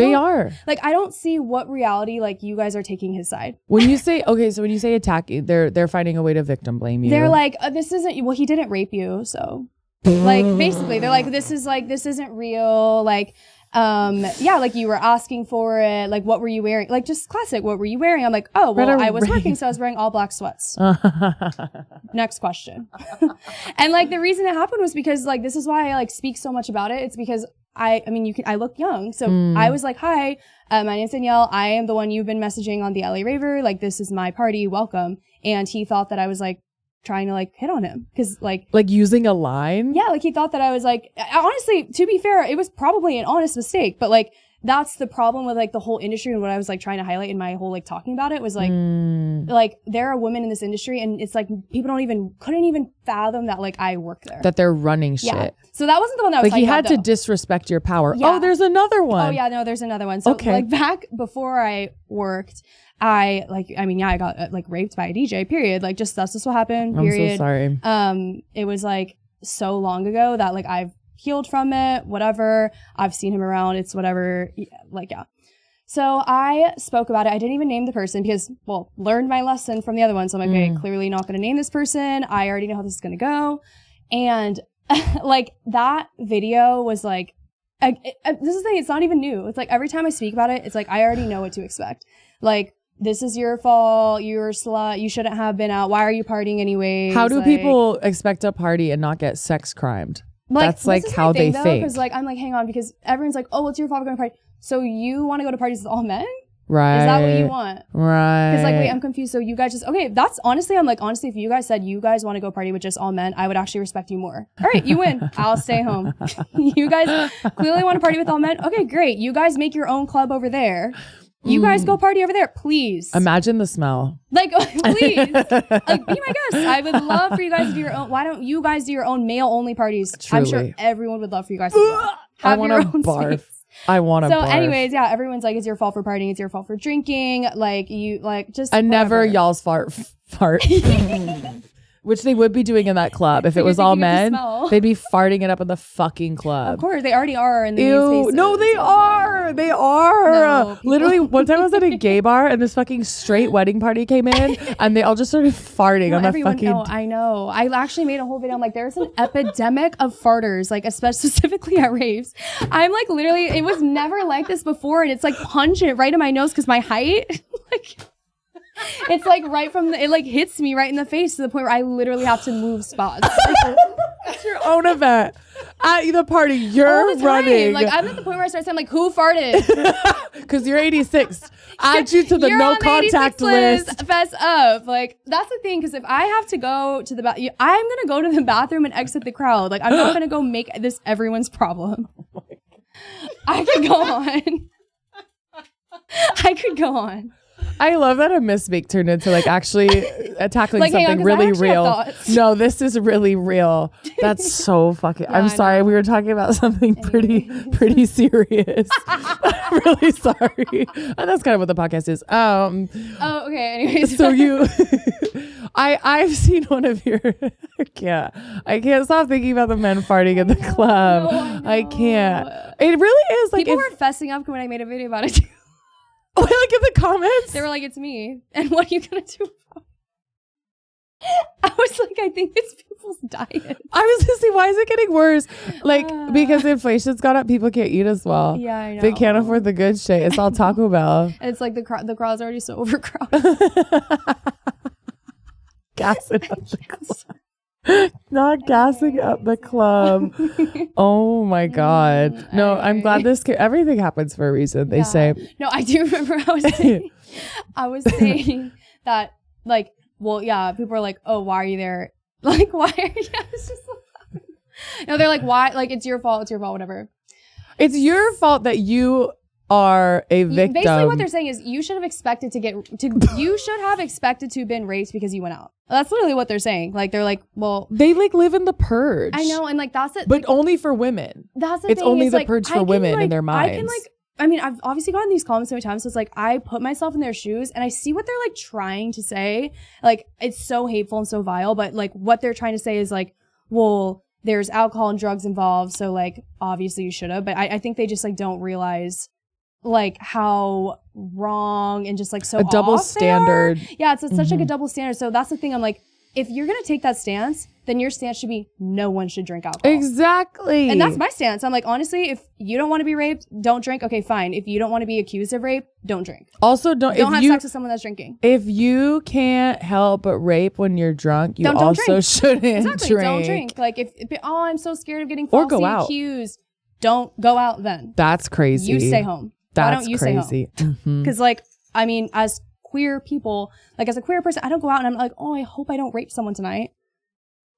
don't see what reality like you guys are taking his side. When you say, okay, so when you say attack, they're finding a way to victim blame you. They're like, this isn't, well, he didn't rape you. So like, basically they're like, this isn't real. Like, yeah, like you were asking for it. Like, what were you wearing? Like, just classic. What were you wearing? I'm like, oh, well, I was working, so I was wearing all black sweats. Next question. And like, the reason it happened was because like, this is why I like speak so much about it. It's because I look young. So I was like, hi, my name's Danielle. I am the one you've been messaging on the LA Raver. Like, this is my party. Welcome. And he thought that I was like, trying to like hit on him because like using a line. Yeah, like he thought that I was like, honestly, to be fair, it was probably an honest mistake, but like that's the problem with like the whole industry. And what I was like trying to highlight in my whole like talking about it was like like there are women in this industry, and it's like people couldn't even fathom that like I work there, that they're running shit. Yeah. So that wasn't the one that was like he had to disrespect your power. Yeah. Oh, there's another one. Oh yeah, no, there's another one. So like back before I worked, I got like raped by a DJ, period. Like that's just what happened, period. I'm so sorry. It was like so long ago that like I've healed from it, whatever. I've seen him around. It's whatever. Like, yeah. So I spoke about it. I didn't even name the person because, well, learned my lesson from the other one. So I'm like, okay, clearly not going to name this person. I already know how this is going to go. And like that video was like, this is the thing. It's not even new. It's like every time I speak about it, it's like, I already know what to expect. Like, this is your fault. You're a slut. You shouldn't have been out. Why are you partying anyways? How do people expect a party and not get sex crimed? Like, that's like how they think. Because like I'm like, hang on, because everyone's like, oh, what's your fault for going to party? So you want to go to parties with all men? Right. Is that what you want? Right. Because like, wait, I'm confused. So you guys just, okay, that's honestly, I'm like, honestly, if you guys said you guys want to go party with just all men, I would actually respect you more. All right, you win. I'll stay home. You guys clearly want to party with all men. Okay, great. You guys make your own club over there. You guys go party over there, please. Imagine the smell. Like, please. Like, be my guest. I would love for you guys to do your own. Why don't you guys do your own male-only parties? Truly. I'm sure everyone would love for you guys to do that. Have your own barf. space. I want to barf. So anyways, yeah, everyone's like, it's your fault for partying. It's your fault for drinking. Like, you, like, just And whatever. never y'all's fart. Which they would be doing in that club. If it was all men, they'd be farting it up in the fucking club. Of course, they already are in the Ew. spaces. No, they are. They are. No, Literally, one time I was at a gay bar and this fucking straight wedding party came in and they all just started farting on the fucking... No, I know. I actually made a whole video. I'm like, there's an epidemic of farters, like specifically at raves. I'm like, literally, it was never like this before, and it's like pungent right in my nose because my height. Like, it's like right from it like hits me right in the face to the point where I literally have to move spots. It's your own event. At the party, you're running. Like, I'm at the point where I start saying, like, who farted? Because you're 86. Add you to the You're no on the contact 86 list. Fess up. Like, that's the thing, because if I have to go to the bathroom, I'm going to go to the bathroom and exit the crowd. Like, I'm not going to go make this everyone's problem. Oh my God. I could go on. I could go on. I love that a misspeak turned into like actually tackling Like, something really real. thoughts. No, this is really real. That's so fucking. Yeah, I'm I sorry. know. We were talking about something pretty serious. I'm really sorry. And that's kind of what the podcast is. Oh, okay. Anyways. So you, I've seen one of your. I can't stop thinking about the men farting at the club. I can't. It really is like people were fessing up when I made a video about it too. Oh, like in the comments? They were like, it's me. And what are you going to do about it? I was like, I think it's people's diet. I was going to say, why is it getting worse? Like, because inflation's gone up, people can't eat as well. Yeah, I know. They can't afford the good shit. It's all Taco Bell. And it's like the crowd's already so overcrowded. Gassing up the club. Not gassing up the club. Oh my God. No, I'm glad everything happens for a reason, they say. No, I do remember I was saying that, like, well, yeah, people are like, oh, why are you there? Like, why are you? It's just like, no, they're like, why? Like, it's your fault, whatever. It's your fault that you are a victim. Basically, what they're saying is you should have expected you should have expected to have been raped because you went out. That's literally what they're saying. Like, they're like, well, they like live in the purge. I know, and like that's it. But like, only for women. That's the it's thing. only it's the like, purge for women in their minds. I mean, I've obviously gotten these comments so many times, so it's like I put myself in their shoes and I see what they're like trying to say. Like, it's so hateful and so vile, but like what they're trying to say is like, well, there's alcohol and drugs involved, so like obviously you should have. But I think they just like don't realize like how wrong and just like so a double standard. Yeah, it's such like a double standard. So that's the thing. I'm like, if you're gonna take that stance, then your stance should be no one should drink alcohol. Exactly. And that's my stance. I'm like, honestly, if you don't want to be raped, don't drink. Okay, fine. If you don't want to be accused of rape, don't drink. Also, don't have sex with someone that's drinking. If you can't help but rape when you're drunk, you don't also drink. shouldn't Exactly. drink. Don't drink. Like if I'm so scared of getting Or falsely go out. accused. Don't go out then. That's crazy. You stay home. Why don't you crazy. stay home? Because like, I mean, as queer people, like as a queer person, I don't go out and I'm like, oh, I hope I don't rape someone tonight.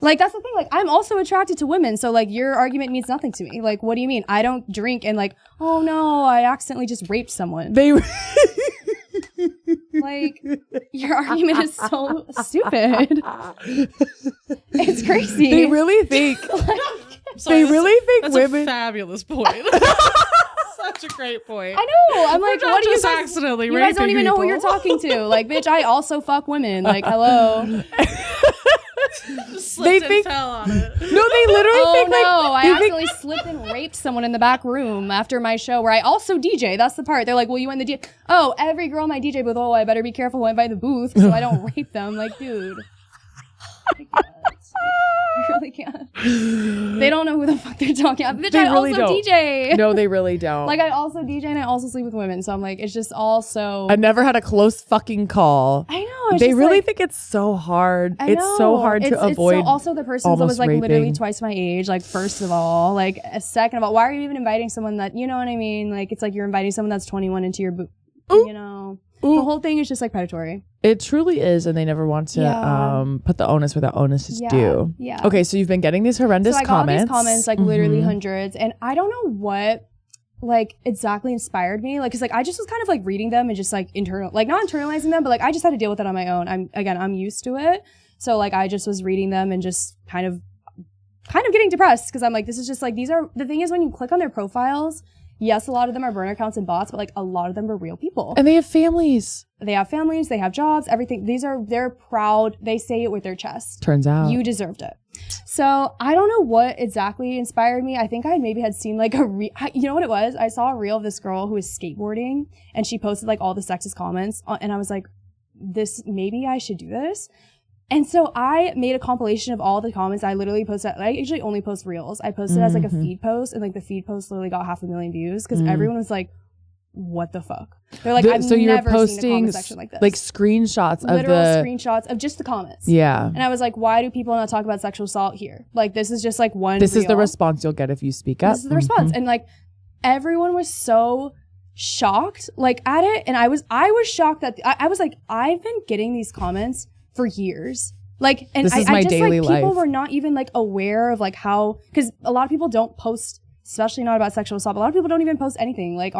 Like, that's the thing. Like, I'm also attracted to women. So, like, your argument means nothing to me. Like, what do you mean? I don't drink and, like, oh, no, I accidentally just raped someone. Like, your argument is so stupid. It's crazy. They really think. They really think that's women. A fabulous point. Such a great point. I know. I'm like, what do you guys accidentally You guys don't even know who you're talking to. Like, bitch, I also fuck women. Like, hello. They think fell on it. No, they literally think like. I accidentally slipped and raped someone in the back room after my show where I also DJ. That's the part. They're like, well, you went in the DJ. Oh, every girl in my DJ booth. Oh, I better be careful who I invite in the booth so I don't rape them. Like, dude. I really can't. They don't know who the fuck they're talking about. Bitch, They I really also don't. DJ. No, they really don't. Like, I also DJ and I also sleep with women. So I'm like, it's just all so. I never had a close fucking call. I know. They just really like, think it's so hard. I It's so know. hard to It's avoid. so also the person that was almost like literally raping. twice my age. Like, first of all, like, second of all, why are you even inviting someone that, you know what I mean? Like, it's like you're inviting someone that's 21 into your booth. You know, the whole thing is just like predatory. It truly is, and they never want to put the onus where the onus is due. Yeah. Okay, so you've been getting these horrendous so I got comments. these comments, like literally hundreds, and I don't know what like exactly inspired me. Like, cause like I just was kind of like reading them and just like not internalizing them, but like I just had to deal with it on my own. I'm used to it. So like I just was reading them and just kind of getting depressed because I'm like, this is just like, the thing is when you click on their profiles, yes, a lot of them are burner accounts and bots, but like a lot of them are real people. And they have families. They have jobs, everything. They're proud. They say it with their chest. Turns out. You deserved it. So I don't know what exactly inspired me. I think I maybe had seen like you know what it was? I saw a reel of this girl who was skateboarding and she posted like all the sexist comments and I was like, maybe I should do this. And so I made a compilation of all the comments. I literally posted, I usually only post reels. I posted as like a feed post and like the feed post literally got 500,000 views because everyone was like, what the fuck? They're like, I've never seen a comment section like this. Like screenshots Literal screenshots of just the comments. Yeah. And I was like, why do people not talk about sexual assault here? Like, this is just like one This reel. is the response you'll get if you speak up. This is the response. And like, everyone was so shocked like at it. And I was shocked that I was like, I've been getting these comments for years. Like, and this is my daily life. People were not even like aware of like how, because a lot of people don't post, especially not about sexual assault. A lot of people don't even post anything like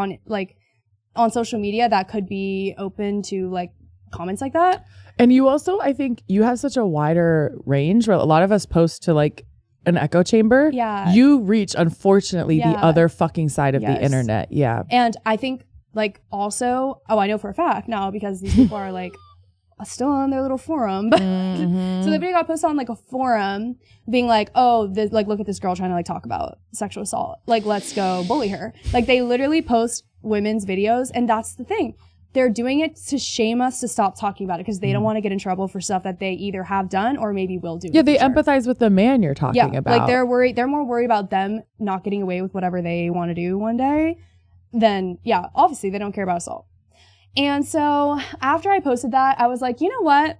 on social media that could be open to like comments like that. And you also, I think you have such a wider range where a lot of us post to like an echo chamber. Yeah. You reach, unfortunately, the other fucking side of the internet. Yeah. And I think like also, I know for a fact now because these people are like still on their little forum. But so the video got posted on like a forum being like, oh, like look at this girl trying to like talk about sexual assault. Like, let's go bully her. Like they literally post women's videos. And that's the thing. They're doing it to shame us to stop talking about it because they don't want to get in trouble for stuff that they either have done or maybe will do. Yeah, they empathize with the man you're talking about. Like they're worried. They're more worried about them not getting away with whatever they want to do one day than, obviously they don't care about assault. And so after I posted that, I was like, you know what?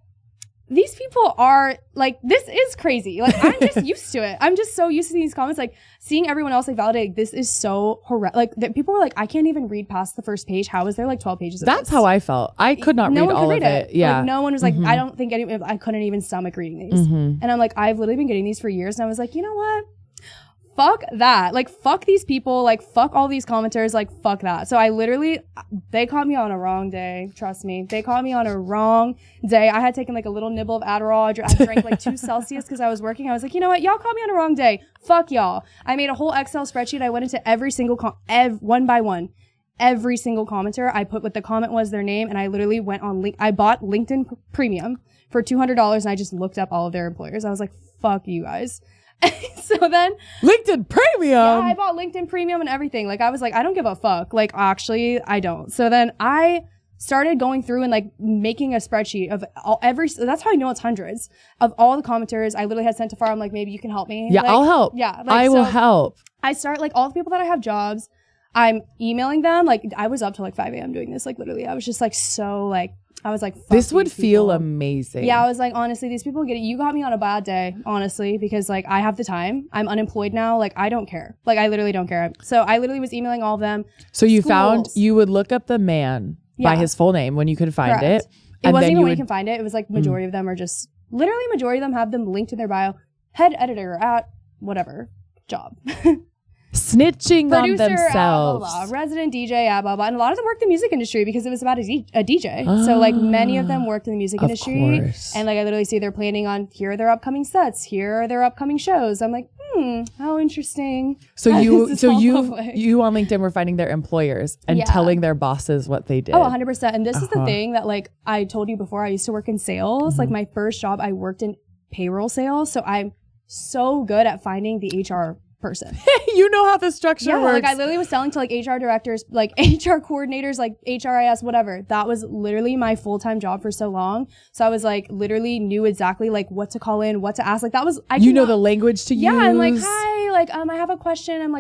These people are like, this is crazy. Like, I'm just used to it. I'm just so used to these comments, like seeing everyone else like validate this is so horrendous. Like people were like, I can't even read past the first page. How is there like 12 pages of That's this? how I felt. I could not read all of it. Yeah. Like, no one was like, I don't think I couldn't even stomach reading these. And I'm like, I've literally been getting these for years. And I was like, you know what? Fuck that. Like, fuck these people. Like, fuck all these commenters. Like, fuck that. So they caught me on a wrong day. Trust me. They caught me on a wrong day. I had taken like a little nibble of Adderall. I drank like 2 Celsius because I was working. I was like, you know what? Y'all caught me on a wrong day. Fuck y'all. I made a whole Excel spreadsheet. I went into every single, one by one. Every single commenter. I put what the comment was, their name, and I literally went on I bought LinkedIn Premium for $200 and I just looked up all of their employers. I was like, fuck you guys. So then LinkedIn Premium. Yeah, I bought LinkedIn Premium and everything. Like I was like, I don't give a fuck. Like actually, I don't. So then I started going through and like making a spreadsheet of that's how I know it's hundreds of all the commenters. I literally had sent to Farm like, maybe you can help me. Yeah, like, I'll help. Yeah, like, I will help. I start like all the people that I have jobs. I'm emailing them. Like I was up till like 5 a.m. doing this. Like literally, I was just like so like. I was like, fuck this would feel people. Amazing. Yeah, I was like, honestly, these people get it. You got me on a bad day, honestly, because like I have the time. I'm unemployed now. Like I don't care. Like I literally don't care. So I literally was emailing all of them. So you found you would look up the man by his full name when you could find Correct. it. It wasn't even when you can find it. It was like majority of them are just literally majority of them have them linked in their bio. Head editor at whatever job. Snitching on Producer themselves. Blah, blah, resident DJ at blah blah, and a lot of them worked in the music industry because it was about a DJ. So like many of them worked in the music industry, course. And like I literally see they're planning on here are their upcoming sets, here are their upcoming shows. I'm like, how interesting. So you on LinkedIn were finding their employers and telling their bosses what they did. Oh, 100%. And this is the thing that like I told you before. I used to work in sales. Like my first job, I worked in payroll sales. So I'm so good at finding the HR person. You know how the structure works. Like I literally was selling to like HR directors, like HR coordinators, like HRIS, whatever. That was literally my full-time job for so long. So I was like literally knew exactly like what to call in, what to ask. Like that was know the language to use. Yeah, I'm like, hi, like I have a question. I'm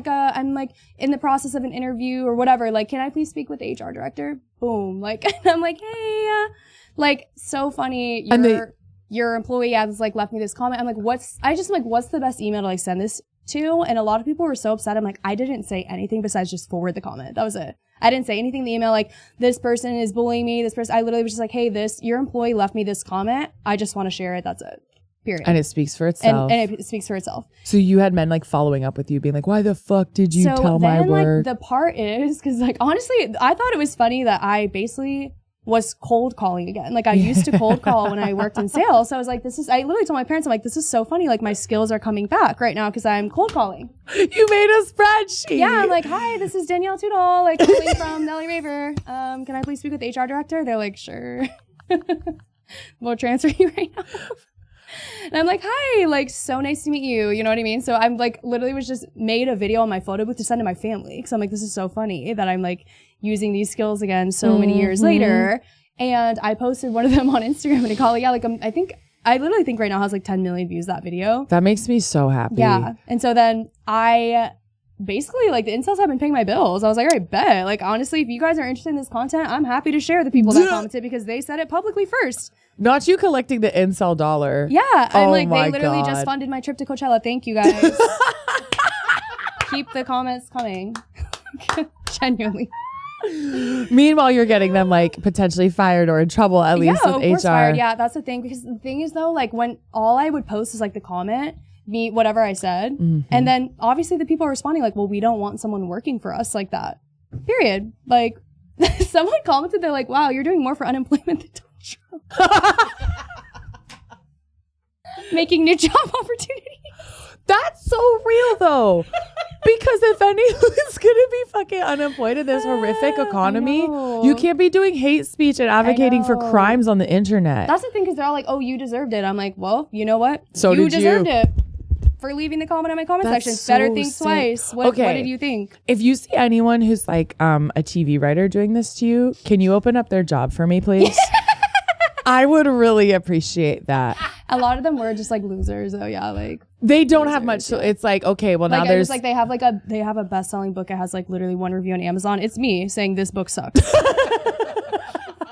like in the process of an interview or whatever. Like, can I please speak with the HR director? Boom. Like and I'm like, hey, like so funny. Your employee has like left me this comment. I'm like, what's the best email to like send this to? And a lot of people were so upset. I'm like, I didn't say anything besides just forward the comment. That was it. I didn't say anything in the email like this person is bullying me. This person, I literally was just like, hey, your employee left me this comment. I just want to share it. That's it. period. And it speaks for itself. And it speaks for itself. So you had men like following up with you being like, why the fuck did you tell my work? Like the part is, because like honestly, I thought it was funny that I basically was cold calling again. Like I used to cold call when I worked in sales. So I was like, I literally told my parents, I'm like, this is so funny. Like my skills are coming back right now because I'm cold calling. You made a spreadsheet. Yeah, I'm like, hi, this is Danielle Tudahl, like calling from LA Raver. Can I please speak with the HR director? They're like, sure. We'll transfer you right now. And I'm like, hi, like, so nice to meet you. You know what I mean? So I'm like, literally was just made a video on my photo booth to send to my family. Cause I'm like, this is so funny that I'm like using these skills again so many years later. And I posted one of them on Instagram and I call it, yeah, like, I literally think right now it has like 10 million views, that video. That makes me so happy. Yeah. And so then basically, like, the incels have been paying my bills. I was like, all right, bet. Like, honestly, if you guys are interested in this content, I'm happy to share the people that commented because they said it publicly first. Not you collecting the incel dollar. Yeah. I'm like, my they literally God. just funded my trip to Coachella. Thank you, guys. Keep the comments coming. Genuinely. Meanwhile, you're getting them like potentially fired or in trouble, at least with of course HR. Fired. Yeah, that's the thing. Because the thing is, though, like, when all I would post is like the comment, me, whatever I said. And then obviously the people are responding like, well, we don't want someone working for us like that. Period. Like, someone commented, they're like, wow, you're doing more for unemployment than Donald Trump. Making new job opportunities. That's so real though. Because if anyone's gonna be fucking unemployed in this horrific economy, you can't be doing hate speech and advocating for crimes on the internet. That's the thing, because they're all like, oh, you deserved it. I'm like, well, you know what? So you did deserved it for leaving the comment in my comment section. So Better think sick. twice. What did you think? If you see anyone who's like a TV writer doing this to you, can you open up their job for me, please? I would really appreciate that. A lot of them were just like losers, though. Yeah, like they don't have much. So it's like, okay, well, like, now there's like they have a best-selling book. It has like literally one review on Amazon. It's me saying this book sucks.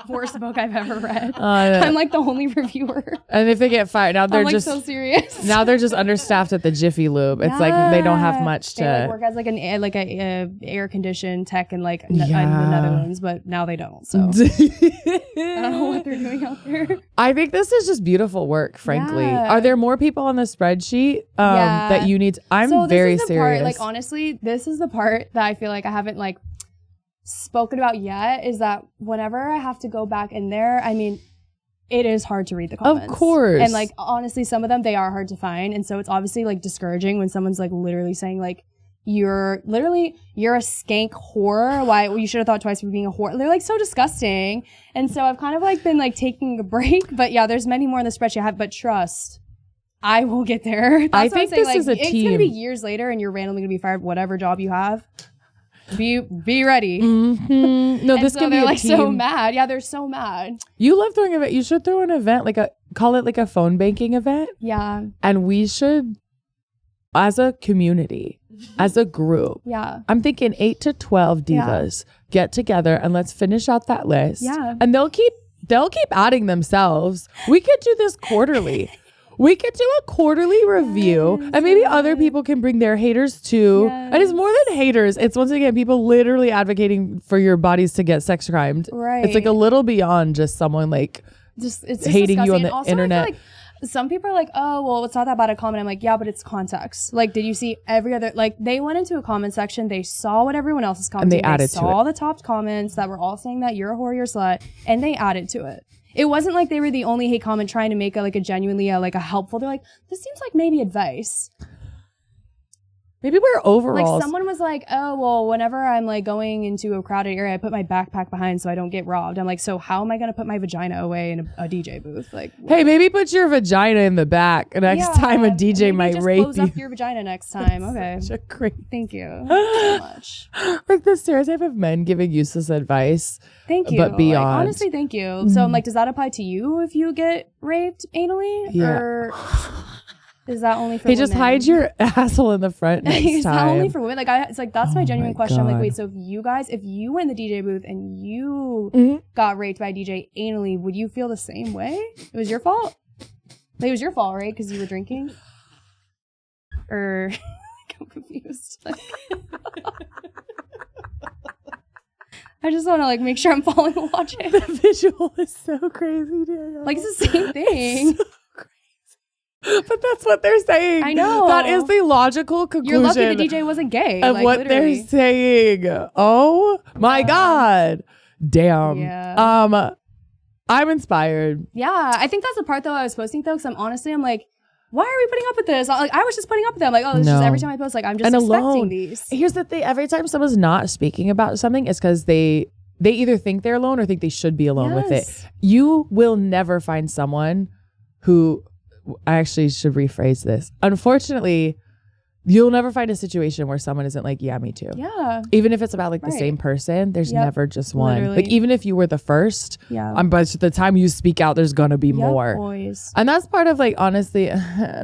Worst book I've ever read. I'm like the only reviewer. And if they get fired, now they're I'm like just so serious. Now they're just understaffed at the Jiffy Lube. It's like they don't have much to. They like work as like a air conditioned tech in like in the Netherlands, but now they don't. So I don't know what they're doing out there. I think this is just beautiful work. Frankly, are there more people on the spreadsheet that you need? I'm so very serious. Part, like honestly, this is the part that I feel like I haven't like spoken about yet, is that whenever I have to go back in there, I mean, it is hard to read the comments. Of course. And like, honestly, some of them, they are hard to find. And so it's obviously like discouraging when someone's like literally saying like, you're a skank whore. Why? Well, you should have thought twice for being a whore. They're like so disgusting. And so I've kind of like been like taking a break, but yeah, there's many more in the spreadsheet I have, but trust, I will get there. I think this is a team. It's going to be years later and you're randomly going to be fired, whatever job you have. Be ready. No, this can be a like team. so mad. Yeah, they're so mad. You love throwing event. You should throw an event call it like a phone banking event. Yeah. And we should, as a community, as a group. Yeah. I'm thinking 8 to 12 divas get together and let's finish out that list. Yeah. And they'll keep adding themselves. We could do this quarterly. We could do a quarterly review and maybe other people can bring their haters too. Yes. And it's more than haters. It's once again, people literally advocating for your bodies to get sex crimed. Right. It's like a little beyond just someone like it's hating you on the also, internet. I feel like some people are like, oh, well, it's not that bad a comment. I'm like, yeah, but it's context. Like, did you see every other, like they went into a comment section. They saw what everyone else is commenting. And they saw the top comments that were all saying that you're a whore, you're a slut. And they added to it. It wasn't like they were the only hate comment trying to make a genuinely a helpful. They're like, this seems like maybe advice. Maybe we're overalls. Like someone was like, oh, well, whenever I'm like going into a crowded area, I put my backpack behind so I don't get robbed. I'm like, so how am I going to put my vagina away in a DJ booth? Like, hey, maybe put your vagina in the back next time a DJ might rape you. Close up your vagina next time. Okay. Such a great. Thank you so much. Like the stereotype of men giving useless advice. Thank you. But beyond. Like, honestly, thank you. So I'm like, does that apply to you if you get raped anally? Yeah. Or is that only for women? Hey, just hide your asshole in the front next time. Is that only for women? Like, it's like, that's my genuine question. God. I'm like, wait, so if you went in the DJ booth and you got raped by a DJ anally, would you feel the same way? It was your fault? Like, it was your fault, right? Because you were drinking? Or, I'm confused. I just want to make sure I'm following the logic. The visual is so crazy, dude. Like, it's the same thing. It's so crazy. But that's what they're saying. I know. That is the logical conclusion. You're lucky the DJ wasn't gay. Of like, what literally. they're saying. Oh my God. Damn. Yeah. I'm inspired. Yeah. I think that's the part though I was posting though, because I'm like, why are we putting up with this? Like, I was just putting up with them. Like, oh, this is every time I post, like, I'm just expecting these. Here's the thing. Every time someone's not speaking about something, it's because they either think they're alone or think they should be alone with it. You will never find someone who, I actually should rephrase this. Unfortunately, you'll never find a situation where someone isn't like, yeah, me too. Yeah. Even if it's about like the same person, there's never just one. Literally. Like even if you were the first, by the time you speak out, there's gonna be more. Boys. And that's part of like, honestly,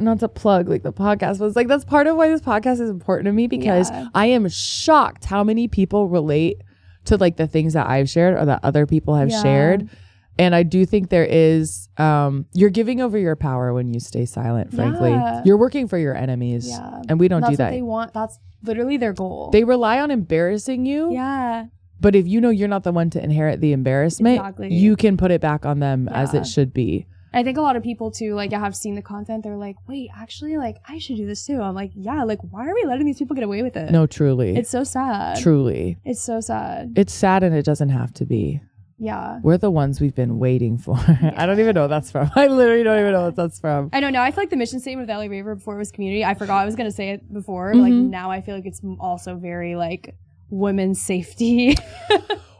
not to plug like the podcast, but it's like that's part of why this podcast is important to me, because I am shocked how many people relate to like the things that I've shared or that other people have shared. And I do think there is, you're giving over your power when you stay silent, frankly. You're working for your enemies. Yeah. And we don't do that. That's what they want. That's literally their goal. They rely on embarrassing you. Yeah. But if you know you're not the one to inherit the embarrassment, you can put it back on them as it should be. I think a lot of people too, like, have seen the content. They're like, wait, actually, like, I should do this too. I'm like, yeah, like, why are we letting these people get away with it? No, truly. It's so sad. Truly. It's so sad. It's sad and it doesn't have to be. Yeah. We're the ones we've been waiting for. I don't even know what that's from. I literally don't even know what that's from. I don't know. I feel like the mission statement of the LA Raver before it was community. I forgot I was going to say it before. But like now I feel like it's also very like women's safety.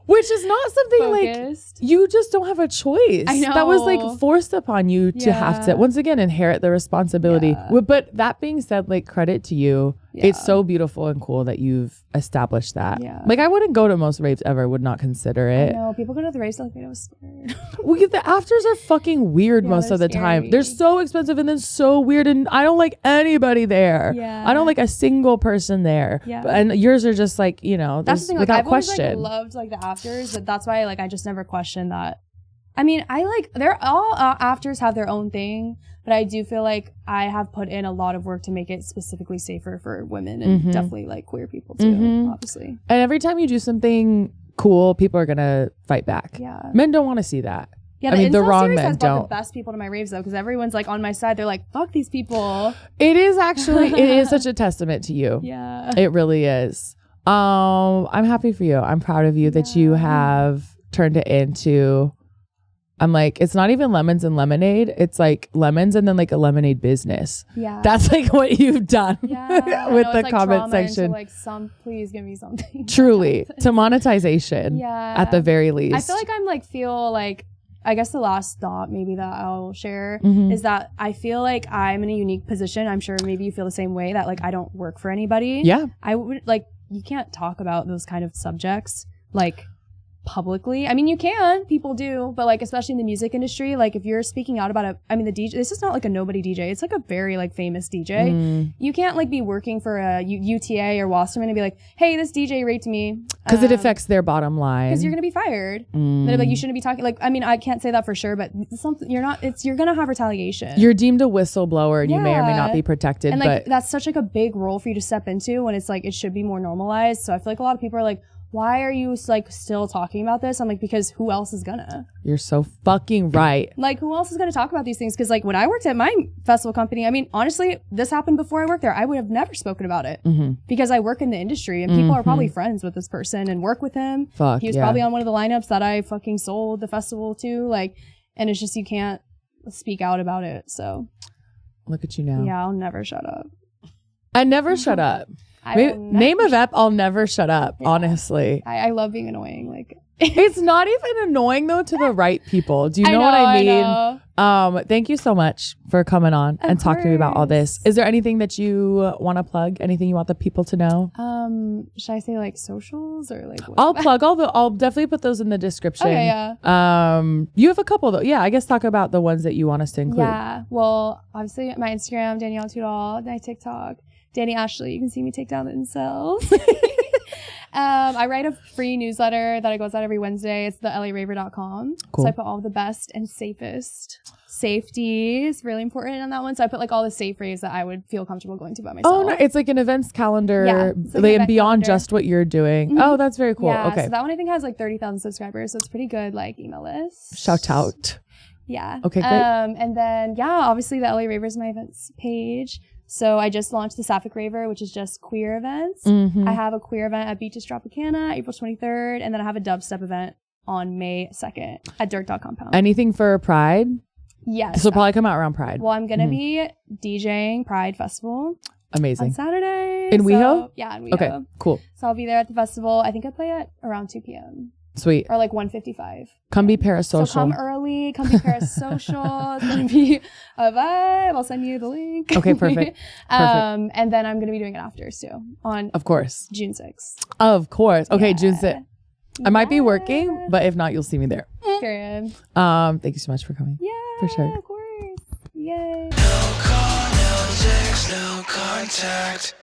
Which is not something focused. Like you just don't have a choice. I know. That was like forced upon you to have to, once again, inherit the responsibility. Yeah. But that being said, like credit to you. Yeah. It's so beautiful and cool that you've established that. Yeah. Like I wouldn't go to most raves ever, would not consider it. I know. People go to the raves like they don't scared. Well, the afters are fucking weird most of the time. They're so expensive and then so weird, and I don't like anybody there. Yeah. I don't like a single person there. Yeah. And yours are just like, you know, that's the thing, without like, question. I've always like loved like the afters, but that's why like I just never questioned that. I mean, I like, they're all afters have their own thing, but I do feel like I have put in a lot of work to make it specifically safer for women and definitely like queer people too, obviously. And every time you do something cool, people are going to fight back. Yeah. Men don't want to see that. Yeah, I mean, the wrong men don't. The best people to my raves though, because everyone's like on my side. They're like, "Fuck these people." It is actually, it is such a testament to you. Yeah, it really is. I'm happy for you. I'm proud of you that you have turned it into. I'm like, it's not even lemons and lemonade. It's like lemons and then like a lemonade business. Yeah, that's like what you've done. Yeah, with the like comment section. Like, please give me something. Truly, to monetization. Yeah, at the very least. I feel like I'm like I guess the last thought maybe that I'll share is that I feel like I'm in a unique position. I'm sure maybe you feel the same way, that like I don't work for anybody. Yeah. I would like, you can't talk about those kind of subjects like publicly. I mean, you can, people do, but like especially in the music industry, like if you're speaking out about the DJ, this is not like a nobody DJ. It's like a very like famous DJ. You can't like be working for a UTA or Wasserman and be like, hey, this DJ raped me. Because it affects their bottom line. Because you're gonna be fired. But like you shouldn't be talking. Like, I mean, I can't say that for sure, but something you're gonna have retaliation. You're deemed a whistleblower, and you may or may not be protected. And like that's such like a big role for you to step into when it's like it should be more normalized. So I feel like a lot of people are like, why are you like still talking about this? I'm like, because who else is gonna? You're so fucking right. Like, who else is gonna talk about these things? Because like when I worked at my festival company, I mean, honestly, this happened before I worked there. I would have never spoken about it because I work in the industry and people are probably friends with this person and work with him. He was probably on one of the lineups that I fucking sold the festival to. Like, and it's just you can't speak out about it. So look at you now. Yeah, I'll never shut up. I never shut up. Name of ep, I'll never shut up, honestly. I love being annoying. Like it's not even annoying though to the right people. Do you know what I mean? Thank you so much for coming on and talking to me about all this. Is there anything that you want to plug? Anything you want the people to know? Should I say like socials or like I'll plug I'll definitely put those in the description. Okay, yeah. You have a couple though. Yeah, I guess talk about the ones that you want us to include. Yeah. Well, obviously my Instagram, Danielle Tudahl, my TikTok, Danny Ashley. You can see me take down the incels. I write a free newsletter that goes out every Wednesday. It's the LARaver.com. Cool. So I put all the best and safest. Safety is really important on that one. So I put like all the safe raves that I would feel comfortable going to by myself. Oh, no. It's like an events calendar. Yeah, like beyond just what you're doing. Oh, that's very cool. Yeah, okay. So that one I think has like 30,000 subscribers. So it's pretty good, like email list. Shout out. Yeah. Okay, great. And then, obviously the LA Raver is my events page. So I just launched the Sapphic Raver, which is just queer events. Mm-hmm. I have a queer event at Beaches Tropicana, April 23rd. And then I have a dubstep event on May 2nd at Dirt Dog Compound. Anything for Pride? Yes. This will probably come out around Pride. Well, I'm going to be DJing Pride Festival. Amazing. On Saturday. In WeHo? Yeah, in WeHo. Okay, cool. So I'll be there at the festival. I think I play at around 2 p.m. Sweet. Or like 1:55. Come be parasocial. So come early. Come be parasocial. It's going to be a vibe. I'll send you the link. Okay, perfect. And then I'm going to be doing it after too on Of course. June 6th. Of course. Okay, Yeah. June 6th. I might be working, but if not, you'll see me there. Period. Thank you so much for coming. Yeah. For sure. Of course. Yay. No call, no text, no contact.